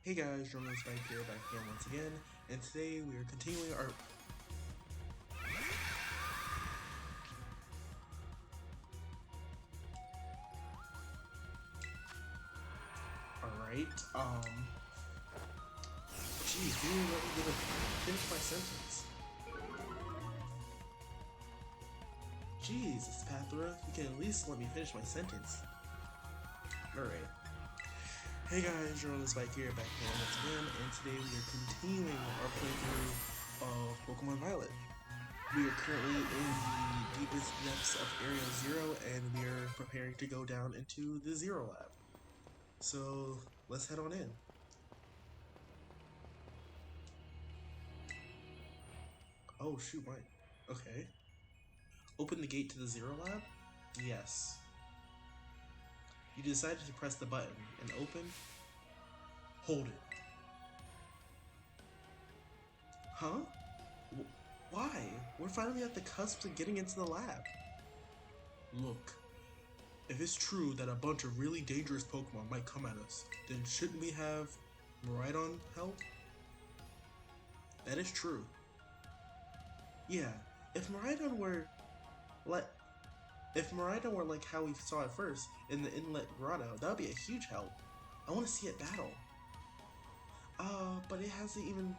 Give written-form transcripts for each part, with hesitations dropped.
Hey guys, Roman Spike here, back again once again, and today we are continuing our... Alright, Jeez, dude, let me finish my sentence. Jeez, it's Pathra, you can at least let me finish my sentence. Alright. Hey guys, Roman Spike here, back again once again, and today we are continuing our playthrough of Pokemon Violet. We are currently in the deepest depths of Area 0, and we are preparing to go down into the Zero Lab. So, let's head on in. Oh shoot, my... Okay. Open the gate to the Zero Lab? Yes. You decided to press the button and open? Hold it. Huh? Why? We're finally at the cusp of getting into the lab. Look. If it's true that a bunch of really dangerous Pokemon might come at us, then shouldn't we have Miraidon help? That is true. Yeah, if Miraidon were like how we saw it first in the Inlet Grotto, that would be a huge help. I want to see it battle. But it hasn't even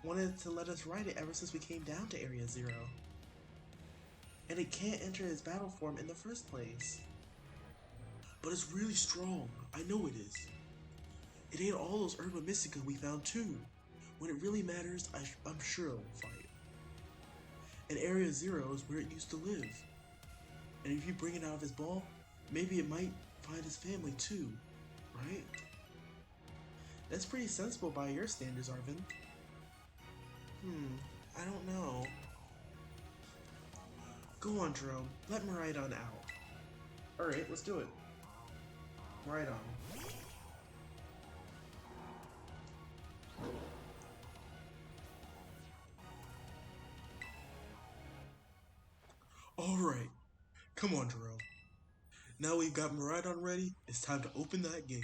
wanted to let us ride it ever since we came down to Area 0. And it can't enter its battle form in the first place. But it's really strong. I know it is. It ain't all those Herba Mystica we found too. When it really matters, I'm sure it will fight. And Area 0 is where it used to live. And if you bring it out of his ball, maybe it might find his family too, right? That's pretty sensible by your standards, Arvin. I don't know. Go on, Jerome. Let Miraidon out. Alright, let's do it. Miraidon. Alright. Come on, Jerome. Now we've got Miraidon ready, it's time to open that gate.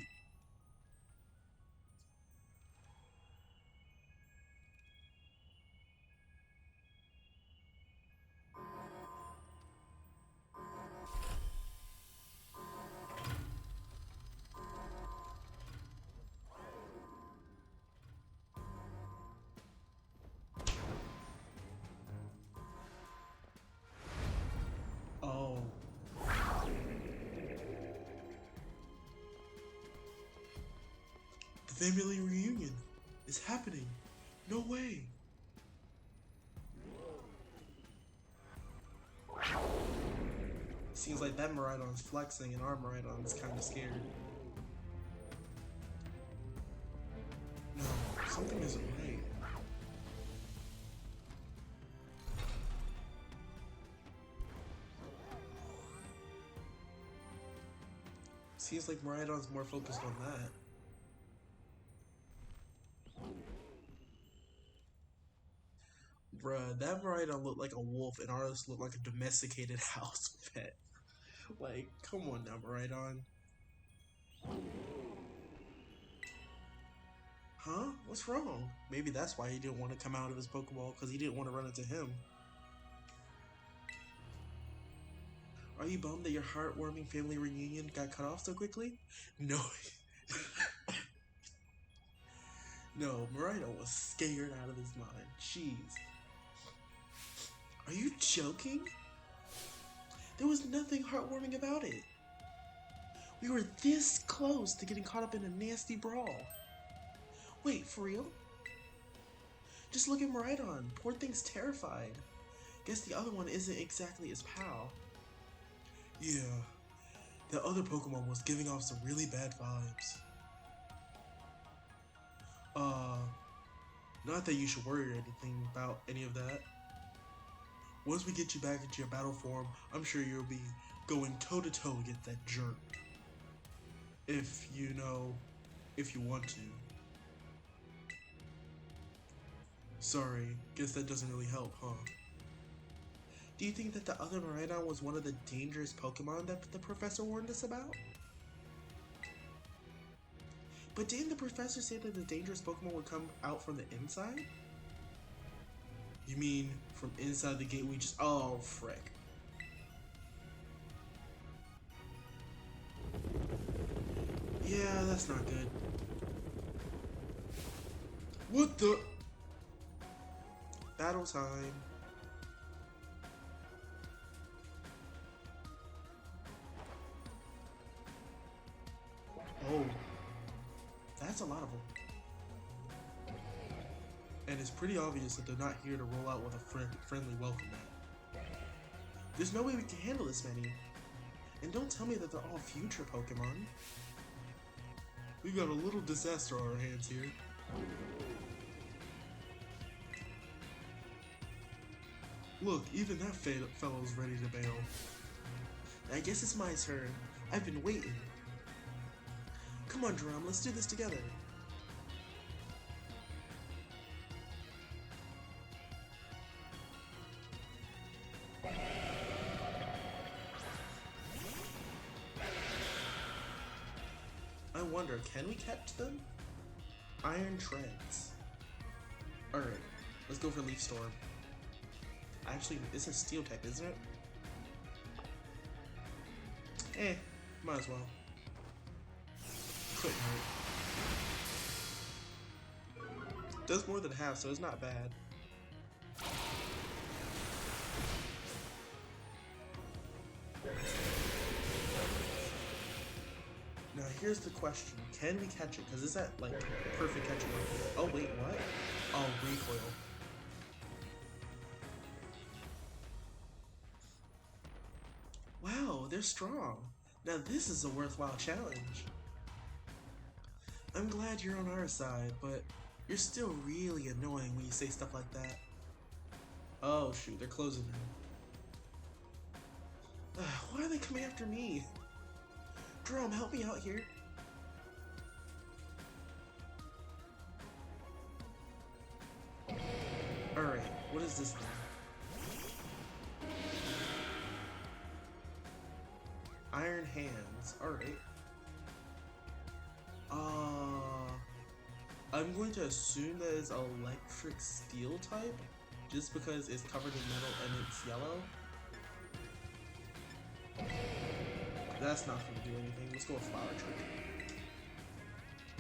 Oh. The family reunion is happening. No way. Seems like that Miraidon's flexing and our Miraidon's kinda scared. No, something isn't right. Seems like Miraidon's more focused on that. Bruh, that Miraidon looked like a wolf and ours looked like a domesticated house pet. Like, come on now, Miraidon. Huh? What's wrong? Maybe that's why he didn't want to come out of his Pokeball, because he didn't want to run into him. Are you bummed that your heartwarming family reunion got cut off so quickly? No. No, Miraidon was scared out of his mind. Jeez. Are you joking? There was nothing heartwarming about it. We were this close to getting caught up in a nasty brawl. Wait, for real? Just look at Miraidon. Poor thing's terrified. Guess the other one isn't exactly his pal. Yeah, that other Pokemon was giving off some really bad vibes. Not that you should worry or anything about any of that. Once we get you back into your battle form, I'm sure you'll be going toe-to-toe against that jerk. If you want to. Sorry, guess that doesn't really help, huh? Do you think that the other Miraidon was one of the dangerous Pokemon that the professor warned us about? But didn't the professor say that the dangerous Pokemon would come out from the inside? You mean from inside the gate we just... Oh, frick. Yeah, that's not good. What the... Battle time. Oh. That's a lot of them. And it's pretty obvious that they're not here to roll out with a friendly welcome mat. There's no way we can handle this many. And don't tell me that they're all future Pokemon. We got a little disaster on our hands here. Look, even that fellow's ready to bail. I guess it's my turn. I've been waiting. Come on, Drum, let's do this together. I wonder, can we catch them? Iron Treads. Alright, let's go for Leaf Storm. Actually, it's a Steel type, isn't it? Might as well. Couldn't hurt. Does more than half, so it's not bad. Now here's the question, can we catch it? Because is that like perfect catching? Oh wait, what? Oh, recoil. Wow, they're strong. Now this is a worthwhile challenge. I'm glad you're on our side, but you're still really annoying when you say stuff like that. Oh shoot, they're closing in. Why are they coming after me? Drum, help me out here. Alright, what is this thing? Iron Hands, alright. I'm going to assume that it's electric steel type, just because it's covered in metal and it's yellow. That's not going to do anything. Let's go with Flower Trick.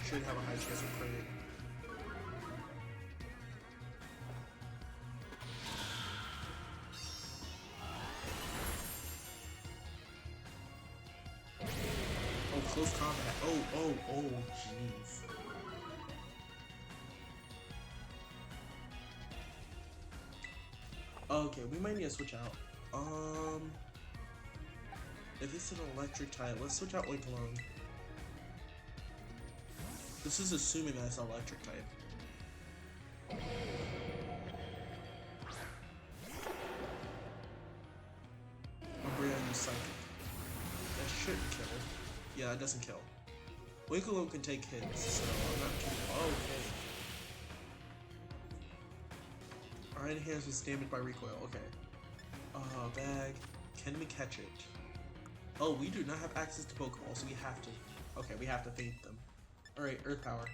Should have a high chance of critting. Oh, close combat. Oh, jeez. Okay, we might need to switch out. If it's an electric type, let's switch out Oinkologne. This is assuming that it's electric type. Umbreon use Psychic. That shouldn't kill. Yeah, it doesn't kill. Oinkologne can take hits, so I'm not kidding. Oh, okay. Iron Hands was damaged by recoil, okay. Bag. Can we catch it? Oh, we do not have access to Pokeballs, so we have to... Okay, we have to faint them. Alright, Earth Power.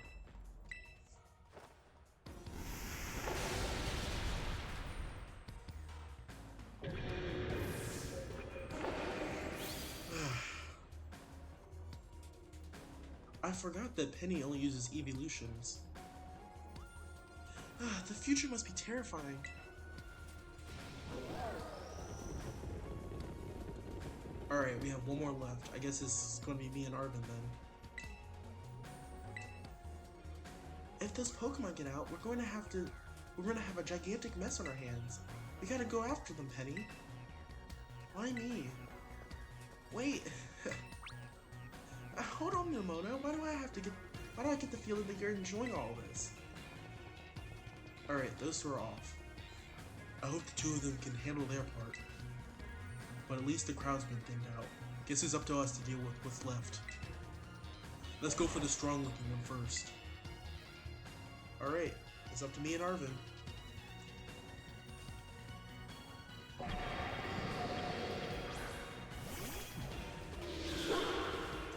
I forgot that Penny only uses evolutions. The future must be terrifying. Alright, we have one more left. I guess it's gonna be me and Arvin then. If those Pokemon get out, we're gonna have a gigantic mess on our hands. We gotta go after them, Penny. Why me? Wait. Hold on, Nimona. Why do I get the feeling that you're enjoying all this? Alright, those two are off. I hope the two of them can handle their part. But at least the crowd's been thinned out. Guess it's up to us to deal with what's left. Let's go for the strong looking one first. Alright, it's up to me and Arvin.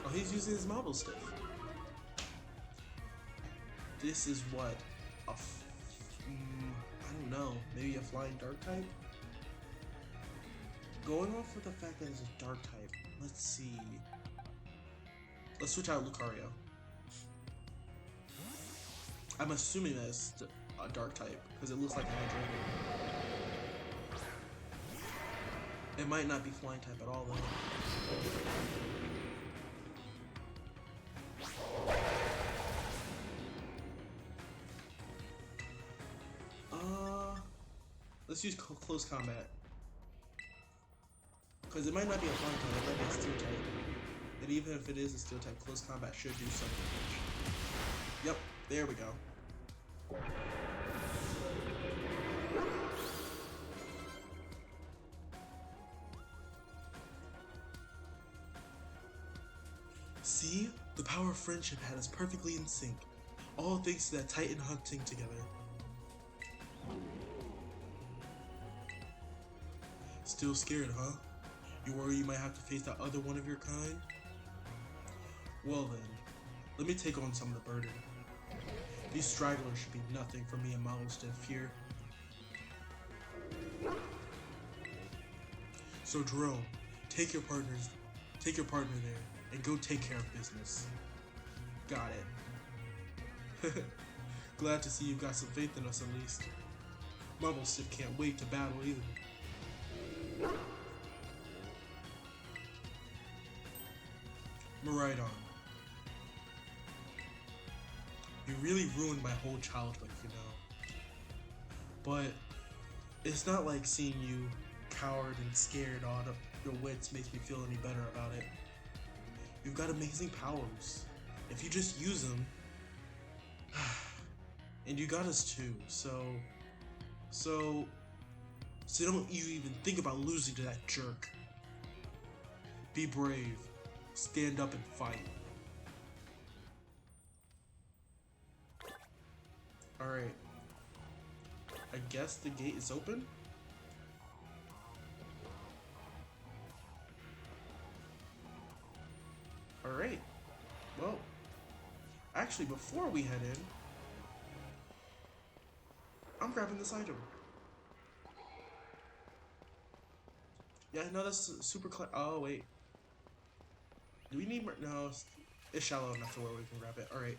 Oh, he's using his Marble Stiff. this is what? I don't know. Maybe a flying dark type? Going off with the fact that it's a dark type, let's see. Let's switch out Lucario. I'm assuming that's a dark type, because it looks like an Hydreigon. It might not be flying type at all, though. Let's use close combat. Because it might not be a flying type, it might be a steel type. And even if it is a steel type, close combat should do some damage. Yep, there we go. See? The power of friendship had us perfectly in sync. All thanks to that Titan hunting together. Still scared, huh? You worry you might have to face that other one of your kind? Well then, let me take on some of the burden. These stragglers should be nothing for me and Miles to fear. So Jerome, take your partner there, and go take care of business. Got it. Glad to see you've got some faith in us at least. Marble Stiff can't wait to battle either. Miraidon. You really ruined my whole childhood, you know. But it's not like seeing you coward and scared out of your wits makes me feel any better about it. You've got amazing powers. If you just use them, and you got us too, so don't you even think about losing to that jerk. Be brave. Stand up and fight. Alright. I guess the gate is open? Alright. Well, actually, before we head in, I'm grabbing this item. Yeah, no, that's super oh, wait. Do we need more? No, it's shallow enough to where we can grab it. Alright.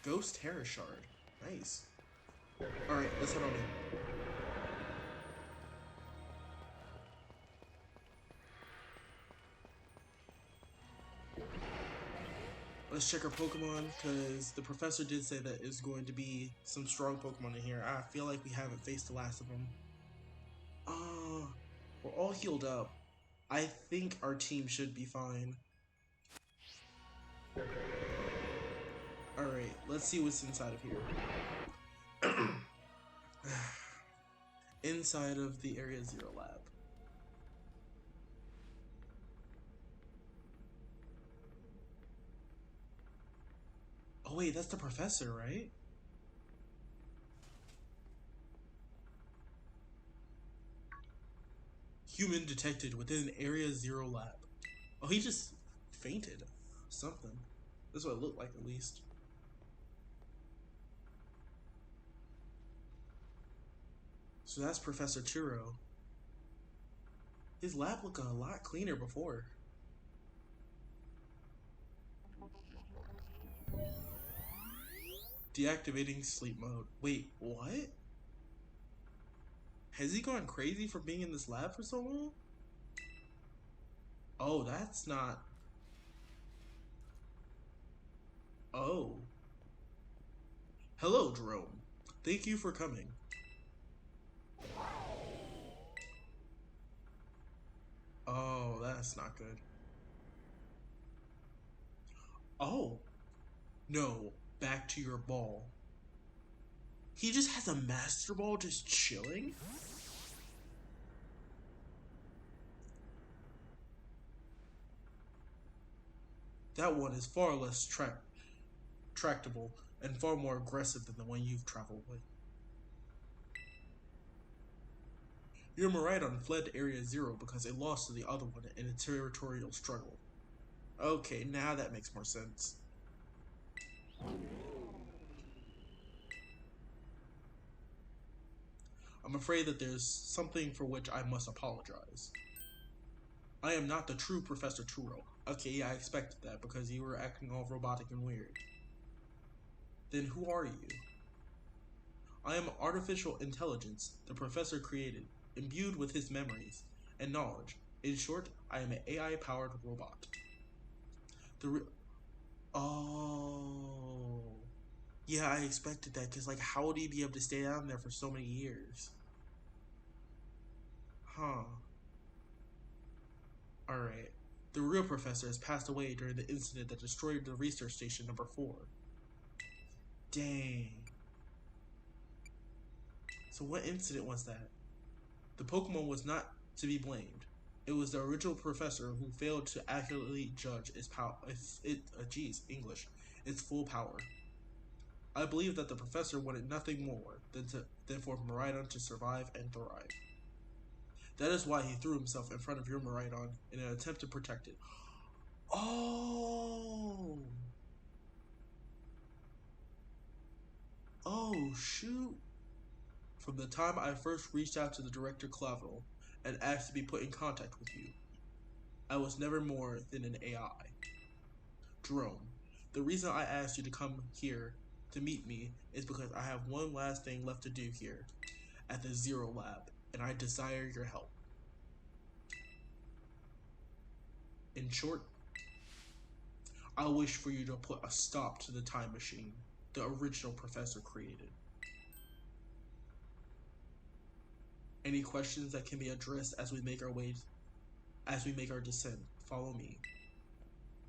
Ghost Terra Shard. Nice. Alright, let's head on in. Let's check our Pokemon, because the professor did say that there's going to be some strong Pokemon in here. I feel like we haven't faced the last of them. We're all healed up. I think our team should be fine. Alright, let's see what's inside of here. Inside of the Area 0 lab. Oh wait, that's the professor, right? Human detected within Area 0 lab. Oh, he just fainted. Something. That's what it looked like, at least. So that's Professor Churro. His lab looked a lot cleaner before. Deactivating sleep mode. Wait, what? Has he gone crazy for being in this lab for so long? Oh, that's not... Oh. Hello, Jerome. Thank you for coming. Oh, that's not good. Oh. No, back to your ball. He just has a Master Ball just chilling? That one is far less tractable and far more aggressive than the one you've traveled with. Your Miraidon fled to Area 0 because it lost to the other one in a territorial struggle. Okay, now that makes more sense. I'm afraid that there's something for which I must apologize. I am not the true Professor Turo. Okay, yeah, I expected that because you were acting all robotic and weird. Then who are you? I am artificial intelligence the professor created, imbued with his memories and knowledge. In short, I am an AI-powered robot. The re- Oh. Yeah, I expected that because, like, how would he be able to stay down there for so many years? Huh. Alright. The real professor has passed away during the incident that destroyed the research station number 4. Dang. So what incident was that? The Pokemon was not to be blamed. It was the original professor who failed to accurately judge its power. English, its full power. I believe that the professor wanted nothing more than for Miraidon to survive and thrive. That is why he threw himself in front of your Miraidon in an attempt to protect it. Oh, oh shoot! From the time I first reached out to the director Clavel and asked to be put in contact with you, I was never more than an AI. Jerome, the reason I asked you to come here to meet me is because I have one last thing left to do here at the Zero Lab, and I desire your help. In short, I wish for you to put a stop to the time machine the original professor created. Any questions that can be addressed as we make our descent, follow me.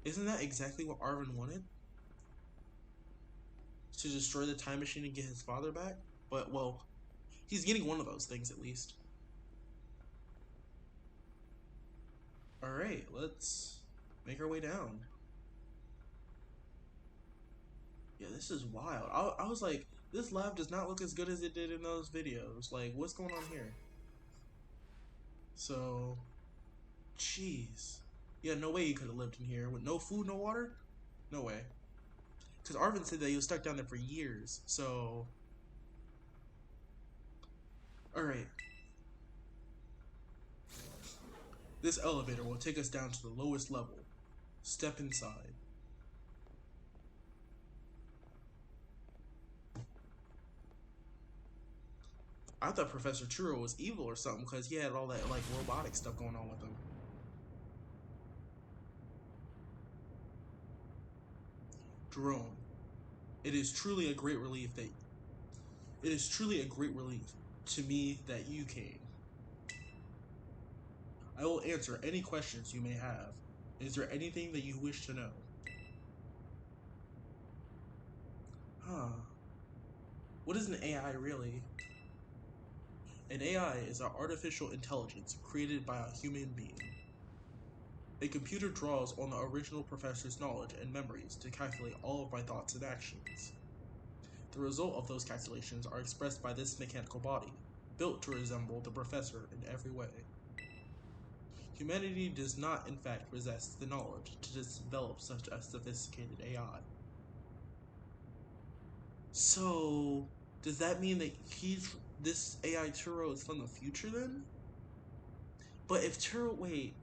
Isn't that exactly what Arvin wanted? To destroy the time machine and get his father back? But, well, he's getting one of those things at least. Alright, let's make our way down. Yeah, this is wild. I was like, this lab does not look as good as it did in those videos. Like, what's going on here? So, jeez. Yeah, no way you could have lived in here with no food, no water? No way. Because Arvin said that he was stuck down there for years. So, alright. This elevator will take us down to the lowest level. Step inside. I thought Professor Churro was evil or something because he had all that, like, robotic stuff going on with him. Jerome, it is truly a great relief that it is truly a great relief to me that you came. I will answer any questions you may have. Is there anything that you wish to know? Huh. What is an AI really? An AI is an artificial intelligence created by a human being. A computer draws on the original professor's knowledge and memories to calculate all of my thoughts and actions. The result of those calculations are expressed by this mechanical body, built to resemble the professor in every way. Humanity does not in fact possess the knowledge to develop such a sophisticated AI. So, does that mean that this AI Turo is from the future then? But if Turo, wait,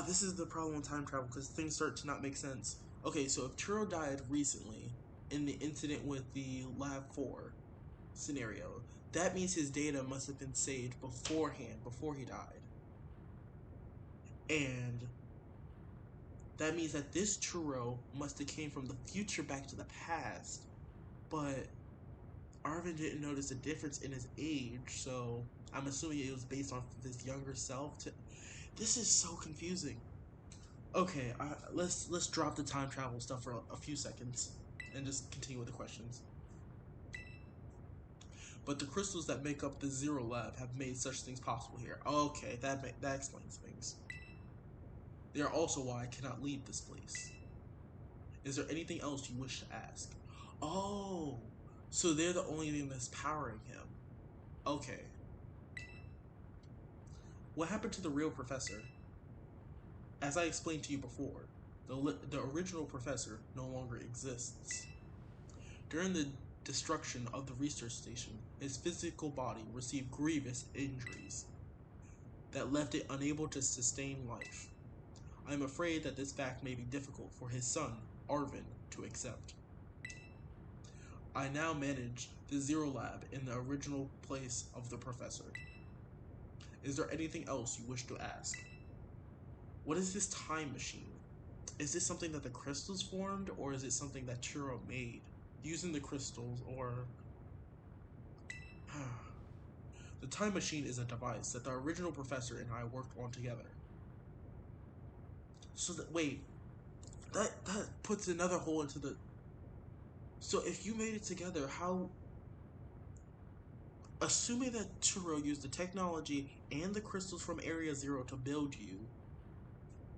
this is the problem with time travel because things start to not make sense. Okay, so if Turo died recently in the incident with the Lab 4 scenario, that means his data must have been saved beforehand, before he died. And that means that this Turo must have came from the future back to the past. But Arvin didn't notice a difference in his age, so I'm assuming it was based off of his younger self. This is so confusing. Okay, let's drop the time travel stuff for a few seconds and just continue with the questions. But the crystals that make up the Zero Lab have made such things possible here. Okay, that explains things. They are also why I cannot leave this place. Is there anything else you wish to ask? Oh, so they're the only thing that's powering him. Okay. What happened to the real professor? As I explained to you before, the original professor no longer exists. During the destruction of the research station, his physical body received grievous injuries that left it unable to sustain life. I am afraid that this fact may be difficult for his son, Arvin, to accept. I now manage the Zero Lab in the original place of the professor. Is there anything else you wish to ask? What is this time machine? Is this something that the crystals formed, or is it something that Turo made using the crystals, or the time machine is a device that the original professor and I worked on together. So that wait, that puts another hole into the. So if you made it together, how? Assuming that Turo used the technology and the crystals from Area Zero to build you,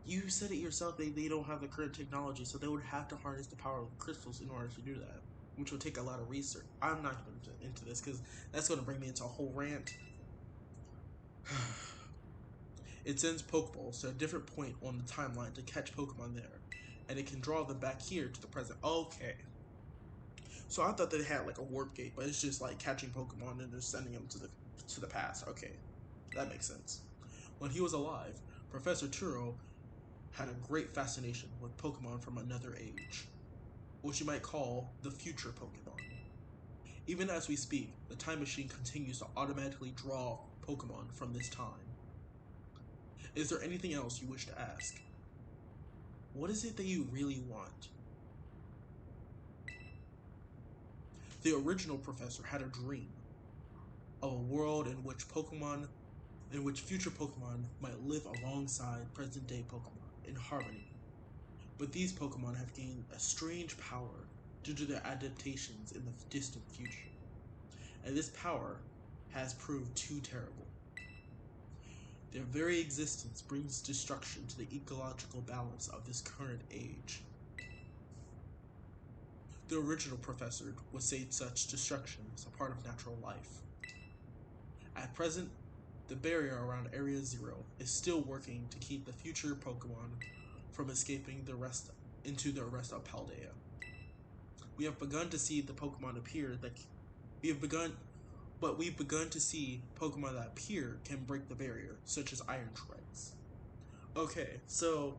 you said it yourself. They don't have the current technology, so they would have to harness the power of the crystals in order to do that, which would take a lot of research. I'm not going into this because that's going to bring me into a whole rant. It sends Pokeballs to a different point on the timeline to catch Pokemon there, and it can draw them back here to the present. Okay. So I thought they had like a warp gate, but it's just like catching Pokemon and just sending them to the past. Okay, that makes sense. When he was alive, Professor Turo had a great fascination with Pokemon from another age, which you might call the future Pokemon. Even as we speak, the time machine continues to automatically draw Pokemon from this time. Is there anything else you wish to ask? What is it that you really want? The original professor had a dream of a world in which future Pokemon might live alongside present day Pokemon in harmony. But these Pokemon have gained a strange power due to their adaptations in the distant future. And this power has proved too terrible. Their very existence brings destruction to the ecological balance of this current age. The original professor would say such destruction is a part of natural life. At present, the barrier around Area Zero is still working to keep the future Pokemon from escaping the rest into the rest of Paldea. We have begun to see the Pokemon appear that we have begun but we've begun to see Pokemon that appear can break the barrier, such as Iron Treads. Okay, so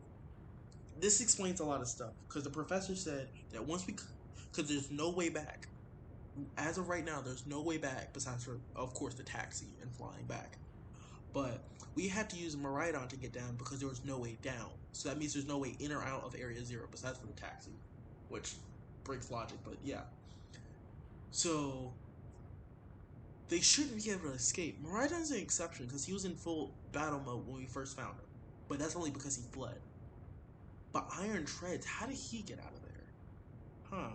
this explains a lot of stuff because the professor said that once we, because there's no way back. As of right now, there's no way back besides for, of course, the taxi and flying back. But we had to use Miraidon to get down because there was no way down. So that means there's no way in or out of Area Zero besides for the taxi, which breaks logic. But yeah, so they shouldn't be able to escape. Miraidon's an exception because he was in full battle mode when we first found him, but that's only because he fled. But Iron Treads, how did he get out of there? Huh?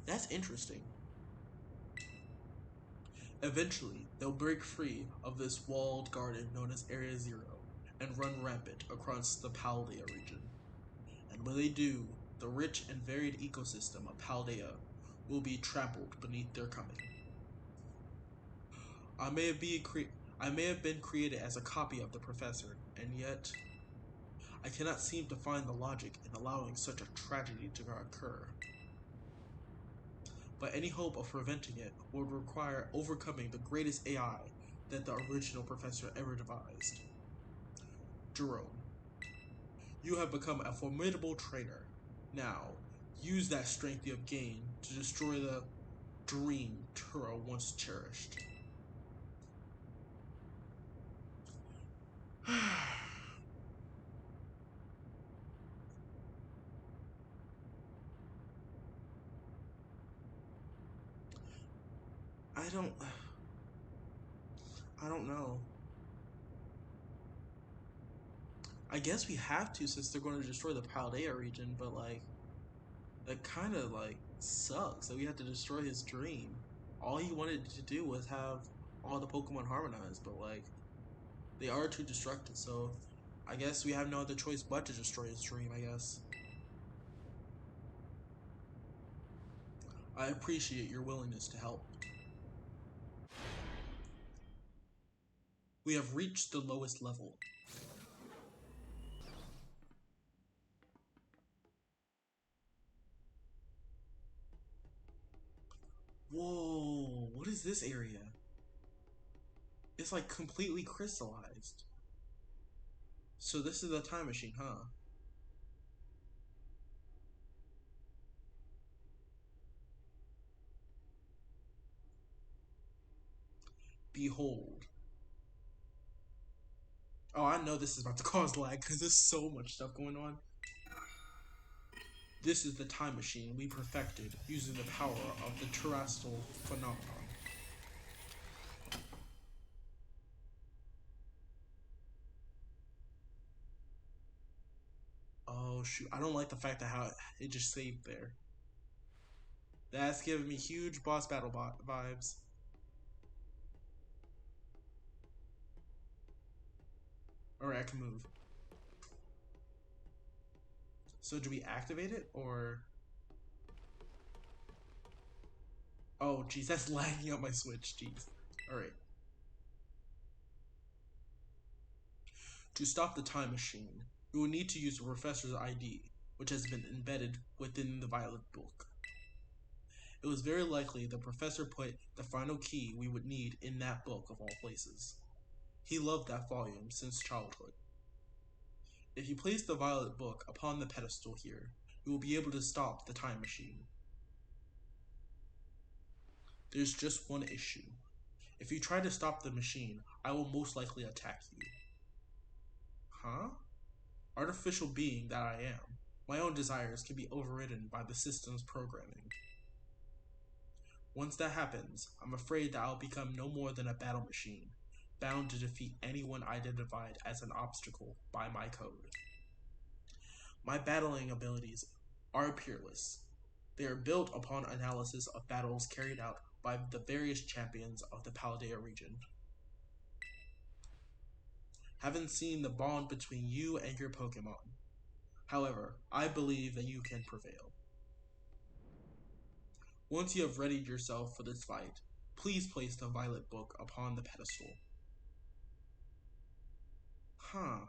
That's interesting. Eventually, they'll break free of this walled garden known as Area Zero and run rampant across the Paldea region. And when they do, the rich and varied ecosystem of Paldea will be trampled beneath their coming. I may have been I may have been created as a copy of the professor, and yet I cannot seem to find the logic in allowing such a tragedy to occur. But any hope of preventing it would require overcoming the greatest AI that the original professor ever devised. Jerome, you have become a formidable trainer. Now, use that strength you have gained to destroy the dream Turo once cherished. I don't I don't know. I guess we have to since they're going to destroy the Paldea region, but like that kind of like sucks that we have to destroy his dream. All he wanted to do was have all the Pokemon harmonized, but like they are too destructive, so I guess we have no other choice but to destroy his dream, I guess. I appreciate your willingness to help. We have reached the lowest level. Whoa, what is this area? It's like completely crystallized. So this is the time machine, huh? Behold. Oh, I know this is about to cause lag because there's so much stuff going on. This is the time machine we perfected using the power of the terrestrial phenomenon. Oh shoot, I don't like the fact that how it just saved there. That's giving me huge boss battle vibes. Alright, I can move. So do we activate it or? Oh jeez, that's lagging up my switch, jeez. Alright. To stop the time machine, we will need to use the professor's ID, which has been embedded within the Violet Book. It was very likely the professor put the final key we would need in that book of all places. He loved that volume since childhood. If you place the Violet Book upon the pedestal here, you will be able to stop the time machine. There's just one issue. If you try to stop the machine, I will most likely attack you. Huh? Artificial being that I am, my own desires can be overridden by the system's programming. Once that happens, I'm afraid that I'll become no more than a battle machine, bound to defeat anyone identified as an obstacle by my code. My battling abilities are peerless. They are built upon analysis of battles carried out by the various champions of the Paldea region. Haven't seen the bond between you and your Pokemon. However, I believe that you can prevail. Once you have readied yourself for this fight, please place the Violet Book upon the pedestal. Huh.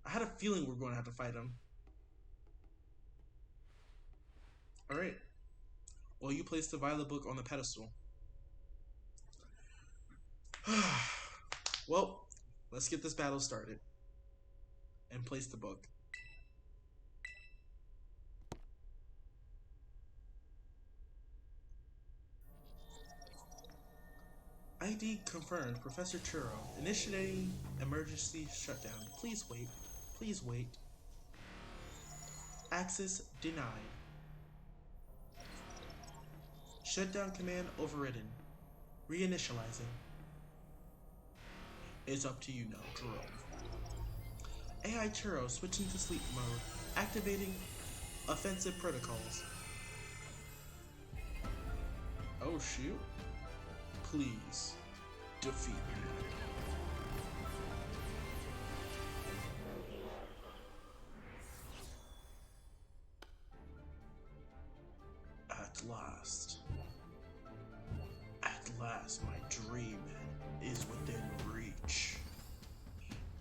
I had a feeling we were going to have to fight him. Alright. Well, you place the Violet Book on the pedestal. Well, let's get this battle started. And place the book. ID confirmed. Professor Churro. Initiating emergency shutdown. Please wait. Please wait. Access denied. Shutdown command overridden. Reinitializing. It's up to you now, Jerome. AI Churro switching to sleep mode. Activating offensive protocols. Oh shoot. Please defeat me. At last. At last, my dream is within reach.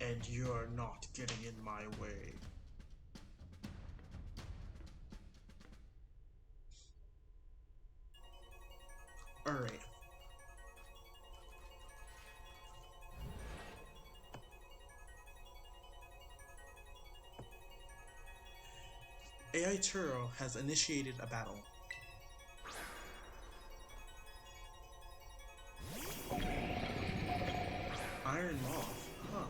And you're not getting in my way. Alright. AI Churro has initiated a battle. Iron Moth, huh?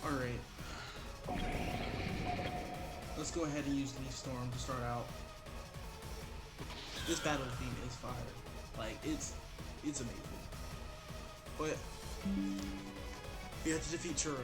Alright. Let's go ahead and use Leaf Storm to start out. This battle theme is fire. Like, it's amazing. But we have to defeat Churro.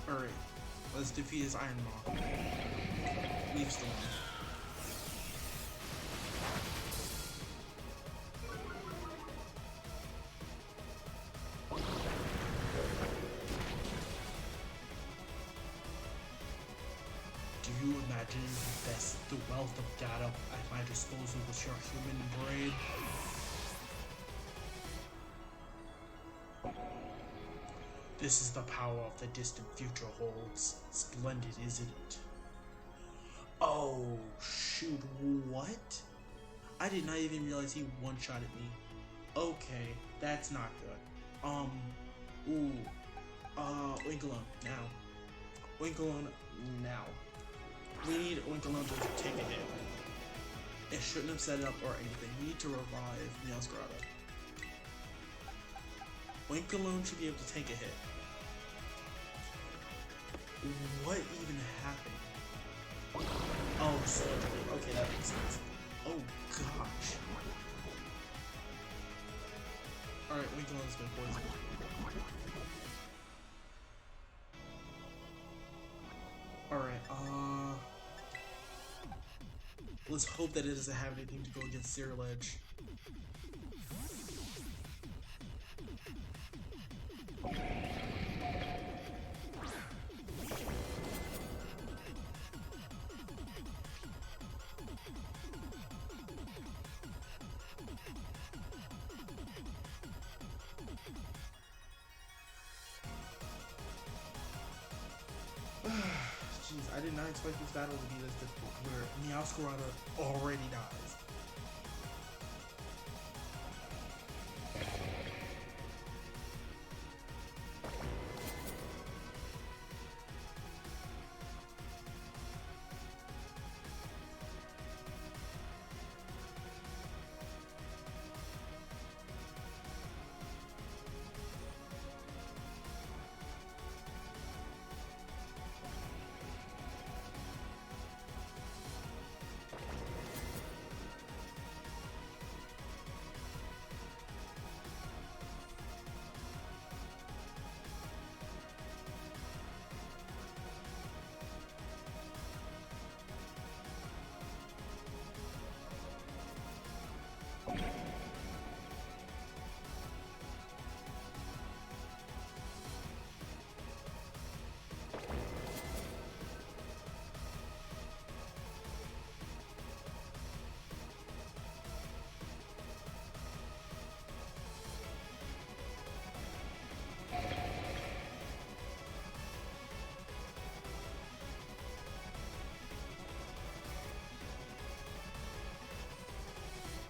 Alright, let's defeat his Iron Maw. Leaf Storm. Do you imagine the wealth of data at my disposal with your human brain? This is the power of the distant future holds. Splendid, isn't it? Oh, shoot, what? I did not even realize he one-shotted me. Okay, that's not good. Oinkalone, now. Oinkalone, now. We need Oinkalone to take a hit. It shouldn't have set it up or anything. We need to revive Meowscarada. Oinkalone should be able to take a hit. What even happened? Oh, surgery. Okay, that makes sense. Oh, gosh. Alright, Oinkalone's been poisoned. Alright, let's hope that it doesn't have anything to go against Zero Edge. Jeez, I did not expect this battle to be this difficult, where Meowscarada already dies.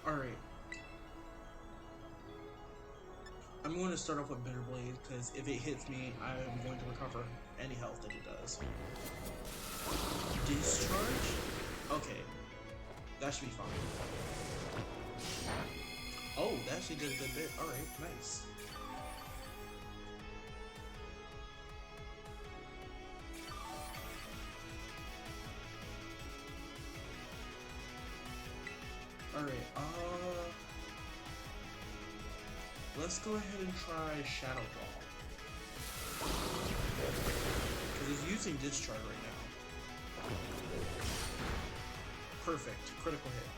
Alright. I'm going to start off with Bitter Blade, because if it hits me, I am going to recover any health that it does. Discharge? Okay. That should be fine. Oh, that actually did a good bit. Alright, nice. Alright, let's go ahead and try Shadow Ball. Because he's using Discharge right now. Perfect. Critical hit.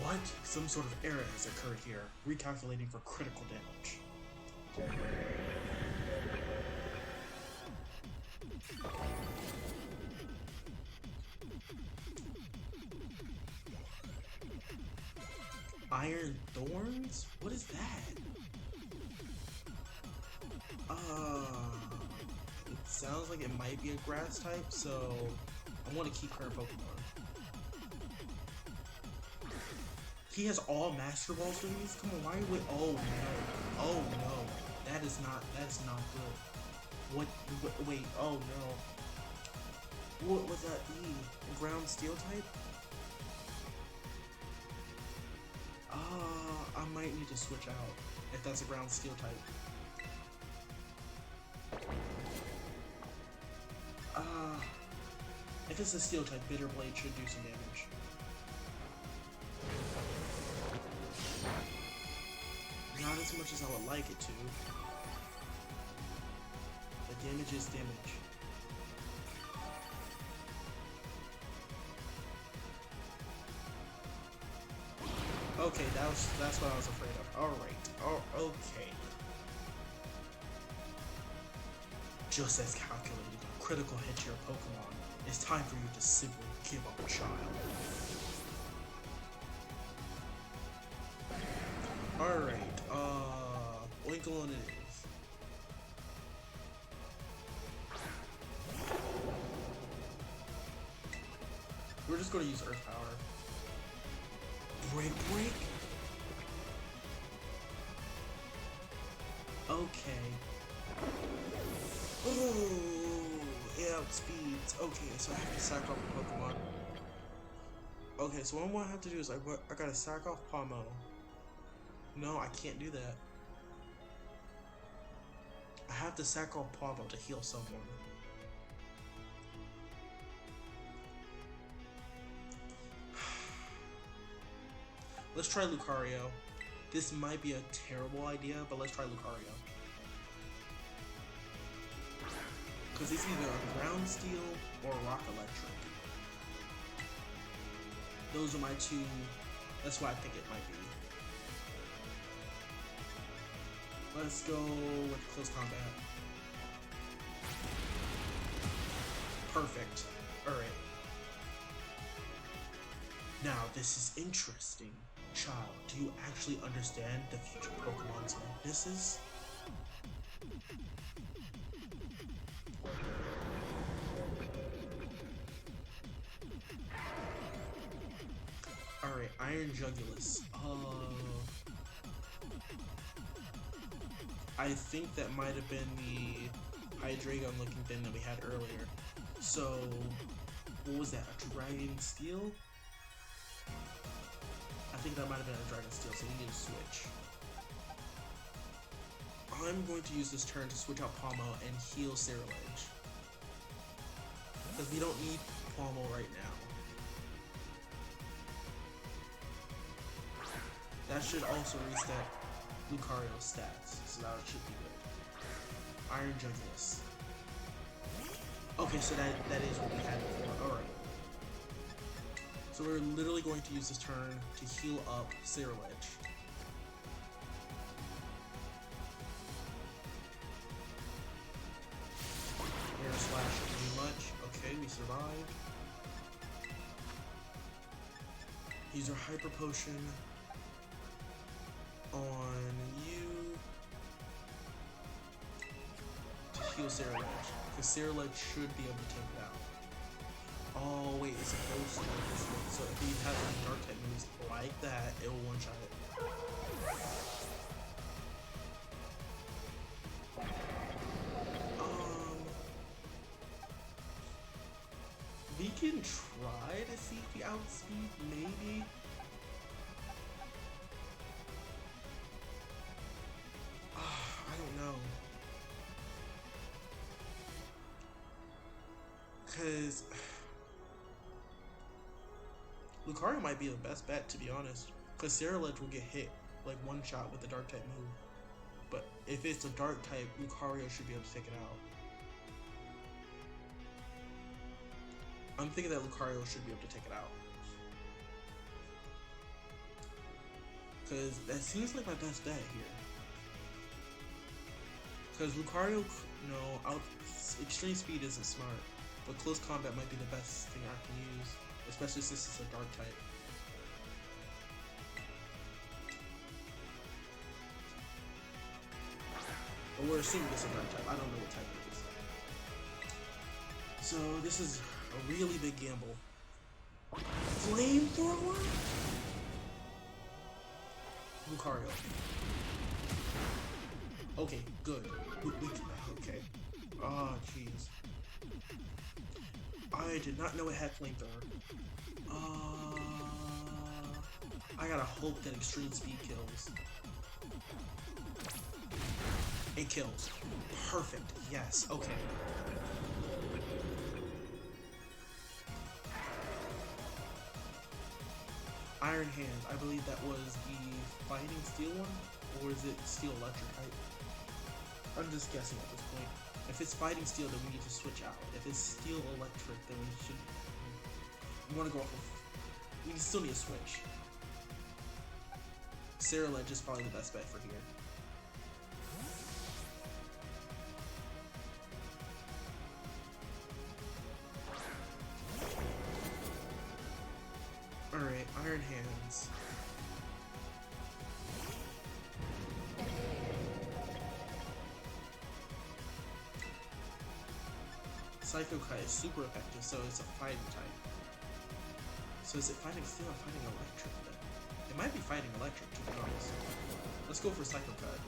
What? Some sort of error has occurred here. Recalculating for critical damage. Iron Thorns? What is that? It sounds like it might be a grass type, so I want to keep current Pokemon. He has all Master Balls for these? Come on, why are we? Oh no. Oh no. That's not good. What wait, oh no. What was that E? Ground Steel type? might need to switch out if that's a ground steel type. If it's a steel type, Bitter Blade should do some damage. Not as much as I would like it to. But damage is damage. Okay, that's what I was afraid of. Alright. Oh, okay. Just as calculated, a critical hit to your Pokemon. It's time for you to simply give up a child. Alright, Winkle on it is. We're just gonna use Earth Power. Break. Okay. Oh, it outspeeds. Okay, so I have to sack off a Pokemon. Okay, so what I'm gonna have to do is I gotta sack off Pomo. No, I can't do that. I have to sack off Pomo to heal someone. Let's try Lucario. This might be a terrible idea, but let's try Lucario. Because it's either a ground steel or a rock electric. Those are my two. That's what I think it might be. Let's go with close combat. Perfect. Alright. Now, this is interesting. Child, do you actually understand the future Pokemon's weaknesses? Alright, Iron Jugulus. I think that might have been the Hydreigon looking thing that we had earlier. So, what was that? A Dragon Steel? I think that might have been a Dragon Steel, so we need to switch. I'm going to use this turn to switch out Pomo and heal Cerulege. Because we don't need Pomo right now. That should also reset Lucario's stats, so that should be good. Iron Jugulus. Okay, so that is what we had before. Alright. So we're literally going to use this turn to heal up Cerulege. Air Slash pretty much. Okay, we survived. Use our Hyper Potion on you to heal Cerulege, because Cerulege should be able to take it out. Oh wait, it's supposed to. So if he has any dark type moves like that, it will one shot it. We can try to see if we outspeed, maybe. I don't know. Because Lucario might be the best bet, to be honest. Because Cerulege will get hit like one shot with a dark type move. But if it's a dark type, Lucario should be able to take it out. I'm thinking that Lucario should be able to take it out. Because that seems like my best bet here. Because Lucario, extreme speed isn't smart. But close combat might be the best thing I can use. Especially since it's a dark type. But we're assuming it's a dark type. I don't know what type it is. So this is a really big gamble. Flamethrower? Lucario. Okay, good. Okay. Oh, jeez. I did not know it had flamethrower. I gotta hope that extreme speed kills. It kills. Perfect. Yes. Okay. Iron Hand. I believe that was the Fighting Steel one? Or is it Steel Electric? I'm just guessing at this point. If it's Fighting Steel, then we need to switch out. If it's Steel Electric, then we should... We want to go off of... We still need a switch. Sarah Ledge is probably the best bet for here. Alright, Iron Hands. Psycho Kai is super effective, so it's a fighting type. So is it Fighting Steel or Fighting Electric then? It might be Fighting Electric, to be honest. Let's go for Psycho Kai.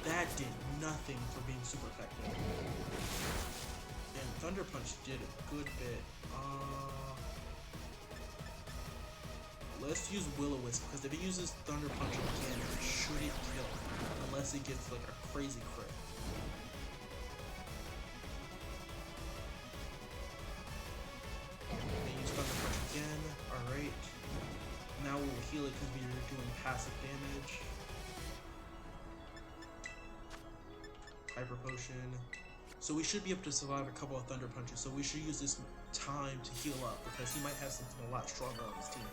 That did nothing for being super effective. And Thunder Punch did a good bit. Let's use Will-O-Wisp, because if it uses Thunder Punch again, it shouldn't kill. Unless it gets like a crazy crit. They use Thunder Punch again. Alright. Now we'll heal it because we are doing passive damage. Hyper Potion. So we should be able to survive a couple of Thunder Punches, so we should use this time to heal up, because he might have something a lot stronger on his team.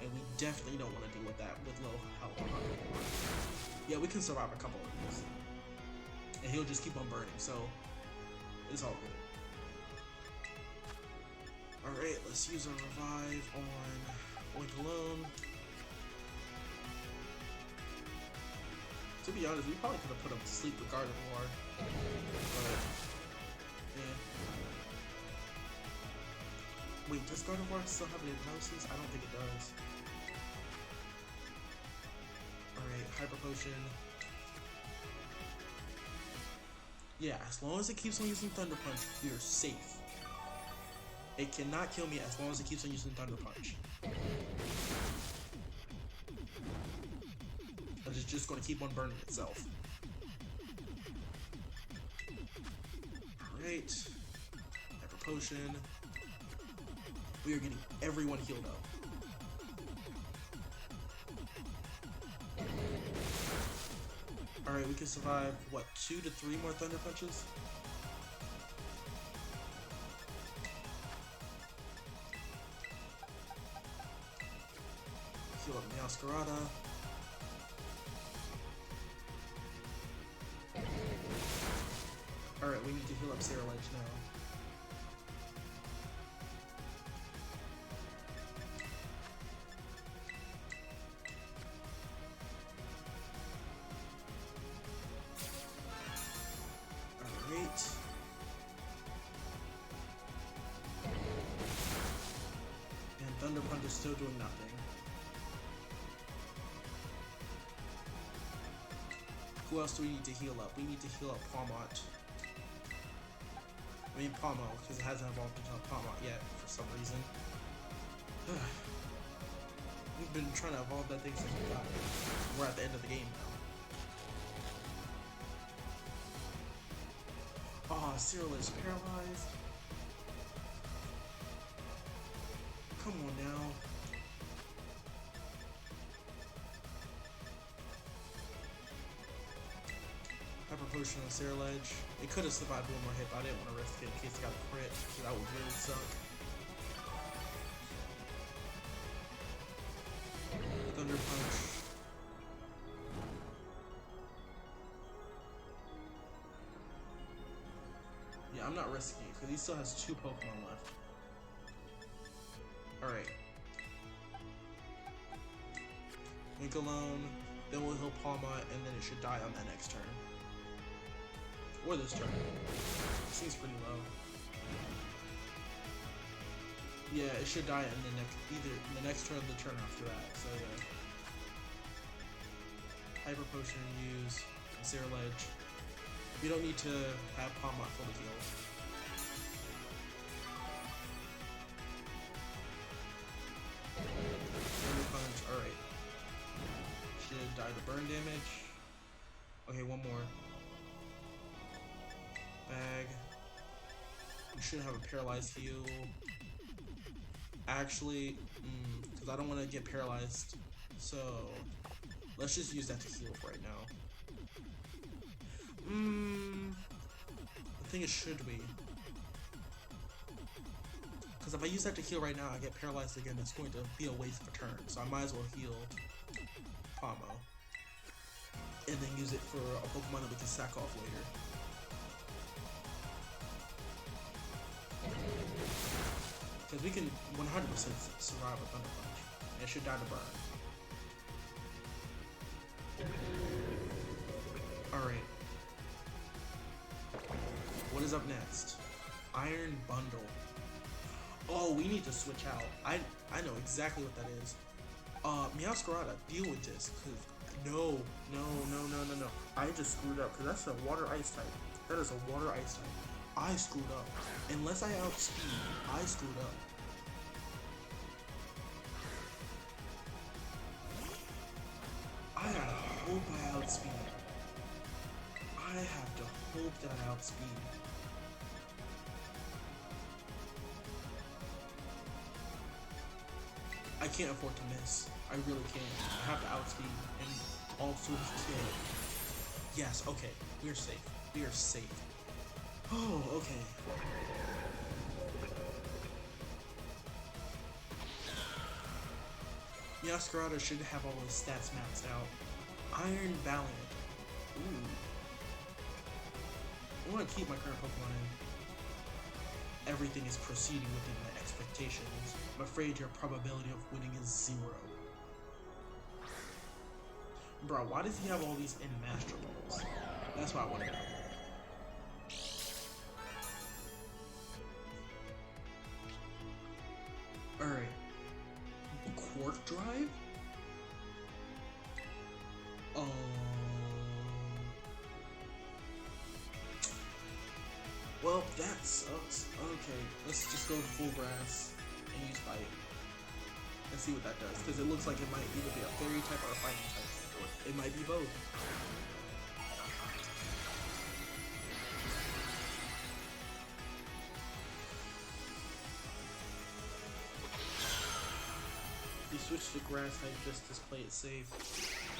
And we definitely don't want to deal with that with low health. Yeah, we can survive a couple of these. And he'll just keep on burning, so it's all good. Alright, let's use our revive on Oink Alone. To be honest, we probably could have put him to sleep with Gardevoir. But, yeah. Wait, does Gardevoir still have an hypnosis? I don't think it does. Alright, Hyper Potion. Yeah, as long as it keeps on using Thunder Punch, we are safe. It cannot kill me as long as it keeps on using Thunder Punch. But it's just going to keep on burning itself. Alright. Hyper Potion. We are getting everyone healed up. Alright, we can survive, what, 2 to 3 more Thunder Punches? Heal up Meowscarada. Alright, we need to heal up Sarah Ledge now. And Thunder Punch is still doing nothing. Who else do we need to heal up? We need to heal up Palmont. I mean Palmo, because it hasn't evolved into Palmont yet for some reason. We've been trying to evolve that thing since we got it. We're at the end of the game now. Oh, Cyril is paralyzed. Come on now. Hyper Potion on Sarah Ledge. It could have survived one more hit, but I didn't want to risk it in case it got a crit, because that would really suck. Thunder Punch. Yeah, I'm not risking it, because he still has 2 Pokemon left. Alright. Link alone, then we'll heal Palma, and then it should die on that next turn. Or this turn. It seems pretty low. Yeah, it should die in the next, either the next turn or the turn after that, so yeah. Hyper Potion use, Sarah Ledge. We don't need to have Palmot fully healed. should die to burn damage. Okay, one more. Bag. We should have a paralyzed heal. Actually, because I don't want to get paralyzed. So, let's just use that to heal right now. I think it should be. Because if I use that to heal right now, I get paralyzed again. It's going to be a waste of a turn. So I might as well heal Pomo. And then use it for a Pokemon that we can sack off later. Because we can 100% survive a Thunder Punch. And it should die to burn. Alright. What is up next? Iron Bundle. Oh, we need to switch out. I know exactly what that is. Meowscarada, deal with this. Cause no. I just screwed up because that's a water ice type. That is a water ice type. I screwed up. Unless I outspeed, I screwed up. I gotta hope I outspeed. I have to hope that I outspeed. I can't afford to miss. I really can't. I have to outspeed and also kill. Yes, okay. We're safe. We are safe. Oh, okay. Meowscarada should have all his stats maxed out. Iron Valiant. Ooh. I want to keep my current Pokemon in. Everything is proceeding within my expectations. I'm afraid your probability of winning is 0. Bro, why does he have all these in Master Balls? That's what I want to know. Alright. Quark Drive? Well, that sucks. Okay, let's just go full grass and use Bite. And see what that does. Because it looks like it might either be a fairy type or a fighting type. Or it might be both. You switch to grass type just to play it safe.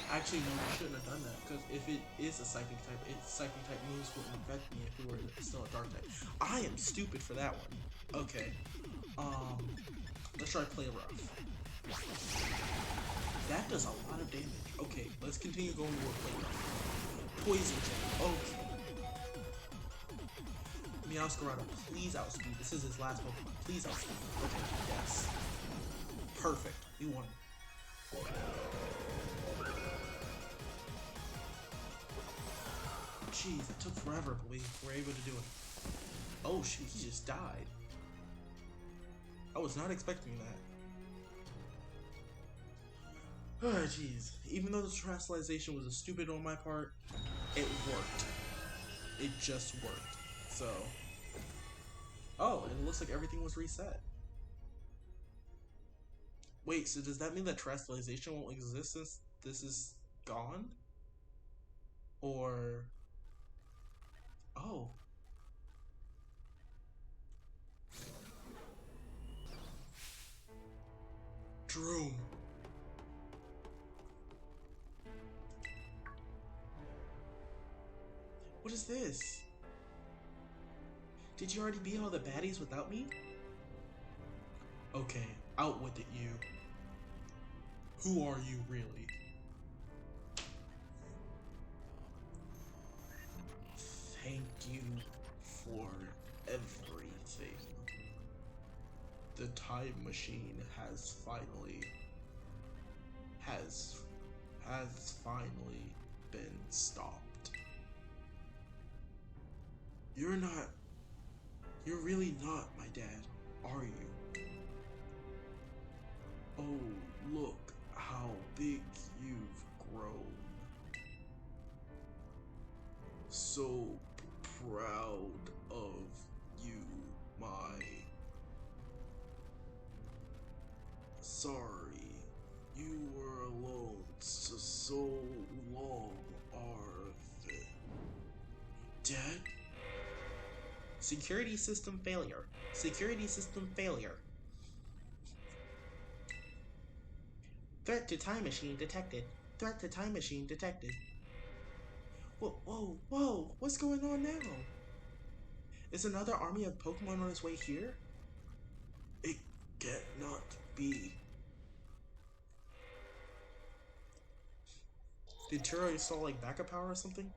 Actually, no, I shouldn't have done that, because if it is a psychic type, its psychic type moves wouldn't affect me if we were still a dark type. I am stupid for that one. Okay. Let's try play rough. That does a lot of damage. Okay, let's continue going with play rough. Poison Jab. Okay. Meowscarada, please outspeed. This is his last Pokemon. Please outspeed. Okay, yes. Perfect. We won. Jeez, it took forever, but we were able to do it. Oh shit, he just died. I was not expecting that. Oh jeez. Even though the translation was a stupid on my part, it worked. It just worked. So. Oh, and it looks like everything was reset. Wait, so does that mean that translation won't exist since this is gone? Or... Oh. Droom. What is this? Did you already beat all the baddies without me? Okay, out with it, you. Who are you, really? Thank you for everything. The time machine has finally been stopped. You're really not my dad, are you? Oh, look how big you've grown. So proud of you, my... Sorry, you were alone so Dead? Security system failure. Security system failure. Threat to time machine detected. Threat to time machine detected. Whoa, whoa, whoa! What's going on now? Is another army of Pokemon on its way here? It cannot be. Did Turo install like backup power or something?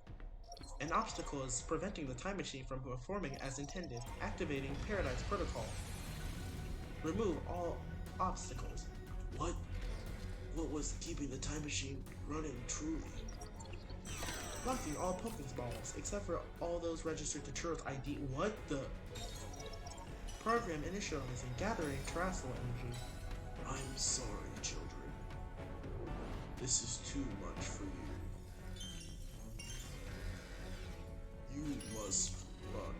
An obstacle is preventing the time machine from performing as intended. Activating Paradise Protocol. Remove all obstacles. What? What was keeping the time machine running truly? Locking all Pokeballs, except for all those registered to Turo's ID. What the? Program initializing, gathering terrestrial energy. I'm sorry, children. This is too much for you. You must run.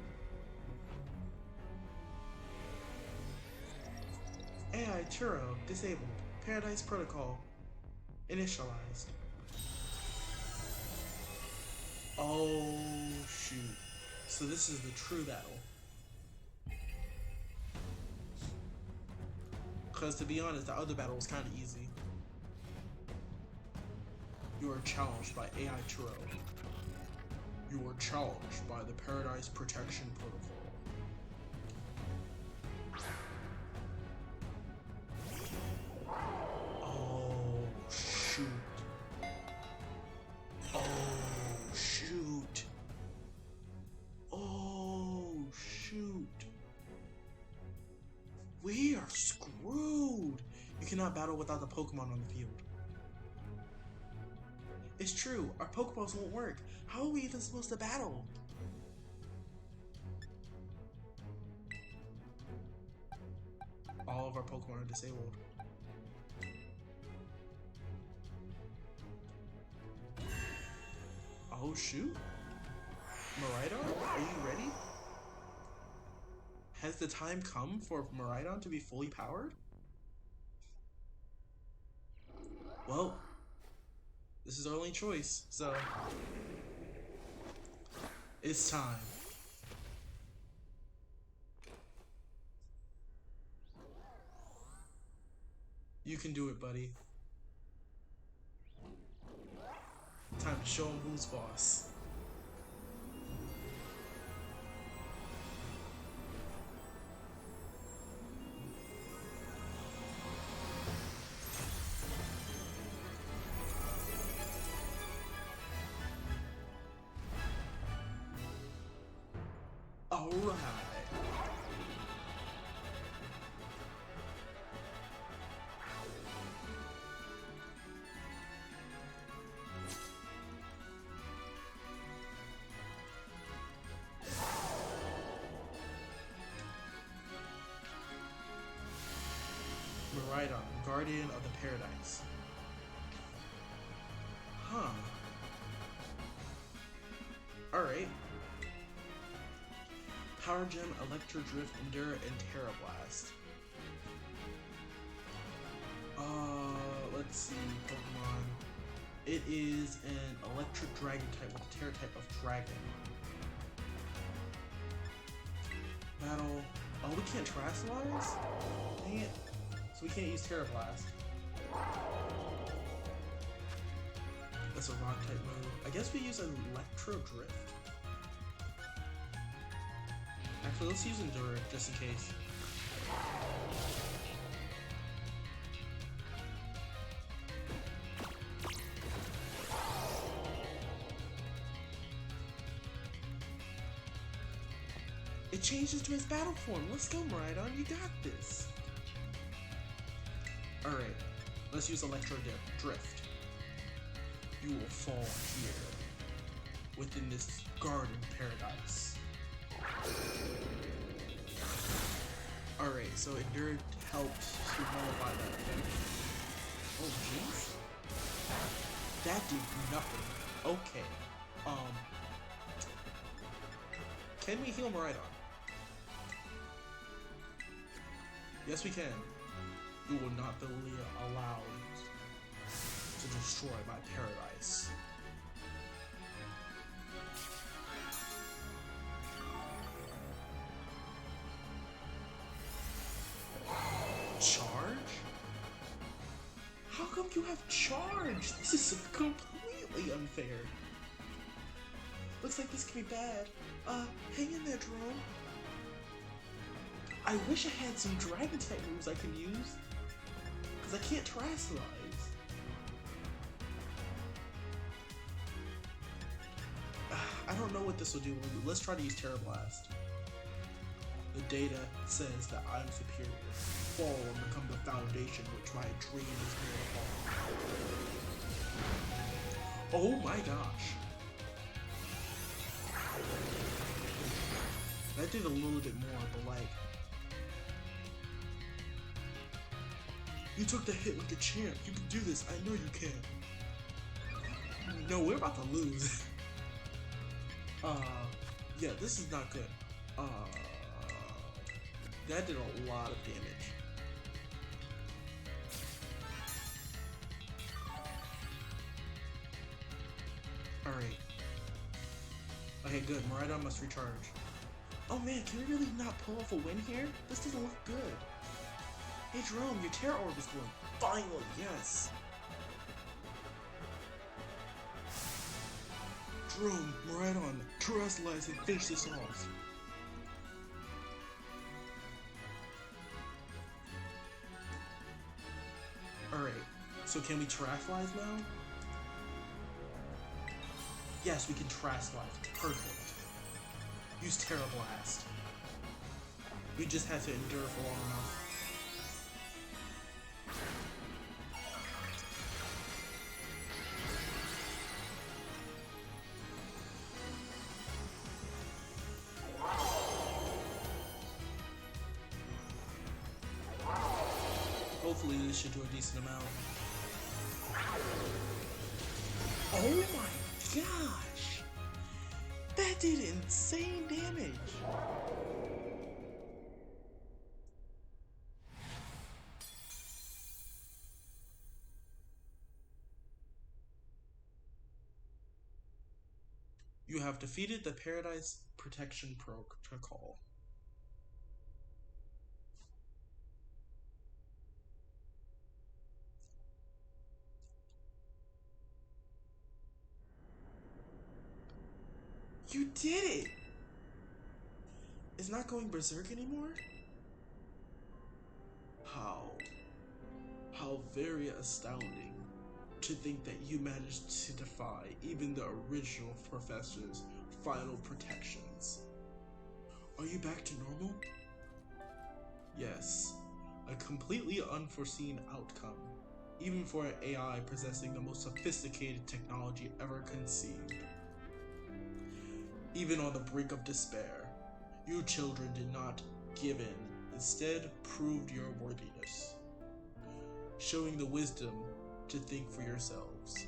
AI Turo disabled. Paradise Protocol initialized. Oh shoot. So this is the true battle. Because to be honest, the other battle was kind of easy. You are challenged by AI Turo. You are challenged by the Paradise Protection Protocol. Oh shoot. Oh shoot. Oh shoot. We are screwed. You cannot battle without the Pokemon on the field. It's true, our Pokeballs won't work. How are we even supposed to battle? All of our Pokemon are disabled. Oh shoot. Miraidon, are you ready? Has the time come for Miraidon to be fully powered? Well, this is our only choice, so it's time. You can do it, buddy. Time to show him who's boss. Alright. Miraidon, Guardian of the Paradise. Huh. Alright. Power Gem, Electro Drift, Endure, and Terra Blast. Let's see, Pokemon. It is an Electric Dragon type with a Terra type of Dragon. Battle. Oh, we can't Terrasilize? Dang it. So we can't use Terra Blast. That's a Rock type move. I guess we use an Electro Drift. Actually, let's use Endure just in case. It changes to its battle form. Let's go, Miraidon. You got this. Alright, let's use Electro Drift. You will fall here, within this garden paradise. Alright, so Endure helped to nullify that effect. Oh, jeez. That did nothing. Okay. Can we heal Miraidon? Yes, we can. We will not be allowed to destroy my paradise. gosh, this is completely unfair. Looks like this could be bad. Hang in there, Jerome. I wish I had some dragon type moves I can use. Because I can't terrestrialize. I don't know what this will do. Let's try to use Terra Blast. The data says that I'm superior. Fall and become the foundation which my dream is made upon. Oh my gosh. That did a little bit more, but like... You took the hit like a champ. You can do this. I know you can. No, we're about to lose. Yeah, this is not good. That did a lot of damage. Alright. Okay, good. Maridon must recharge. Oh man, can we really not pull off a win here? This doesn't look good. Hey Jerome, your Terra Orb is going. Finally, yes! Jerome, Maridon, terrestrialize and finish this off. Alright, so can we terrestrialize now? Yes, we can terrestrialize. Perfect. Use Terra Blast. We just had to endure for long enough. Hopefully this should do a decent amount. Oh my gosh! That did insane damage! You have defeated the Paradise Protection Protocol. You did it! It's not going berserk anymore? How very astounding to think that you managed to defy even the original professor's final protections. Are you back to normal? Yes, a completely unforeseen outcome, even for an AI possessing the most sophisticated technology ever conceived. Even on the brink of despair, you children did not give in, instead proved your worthiness, showing the wisdom to think for yourselves,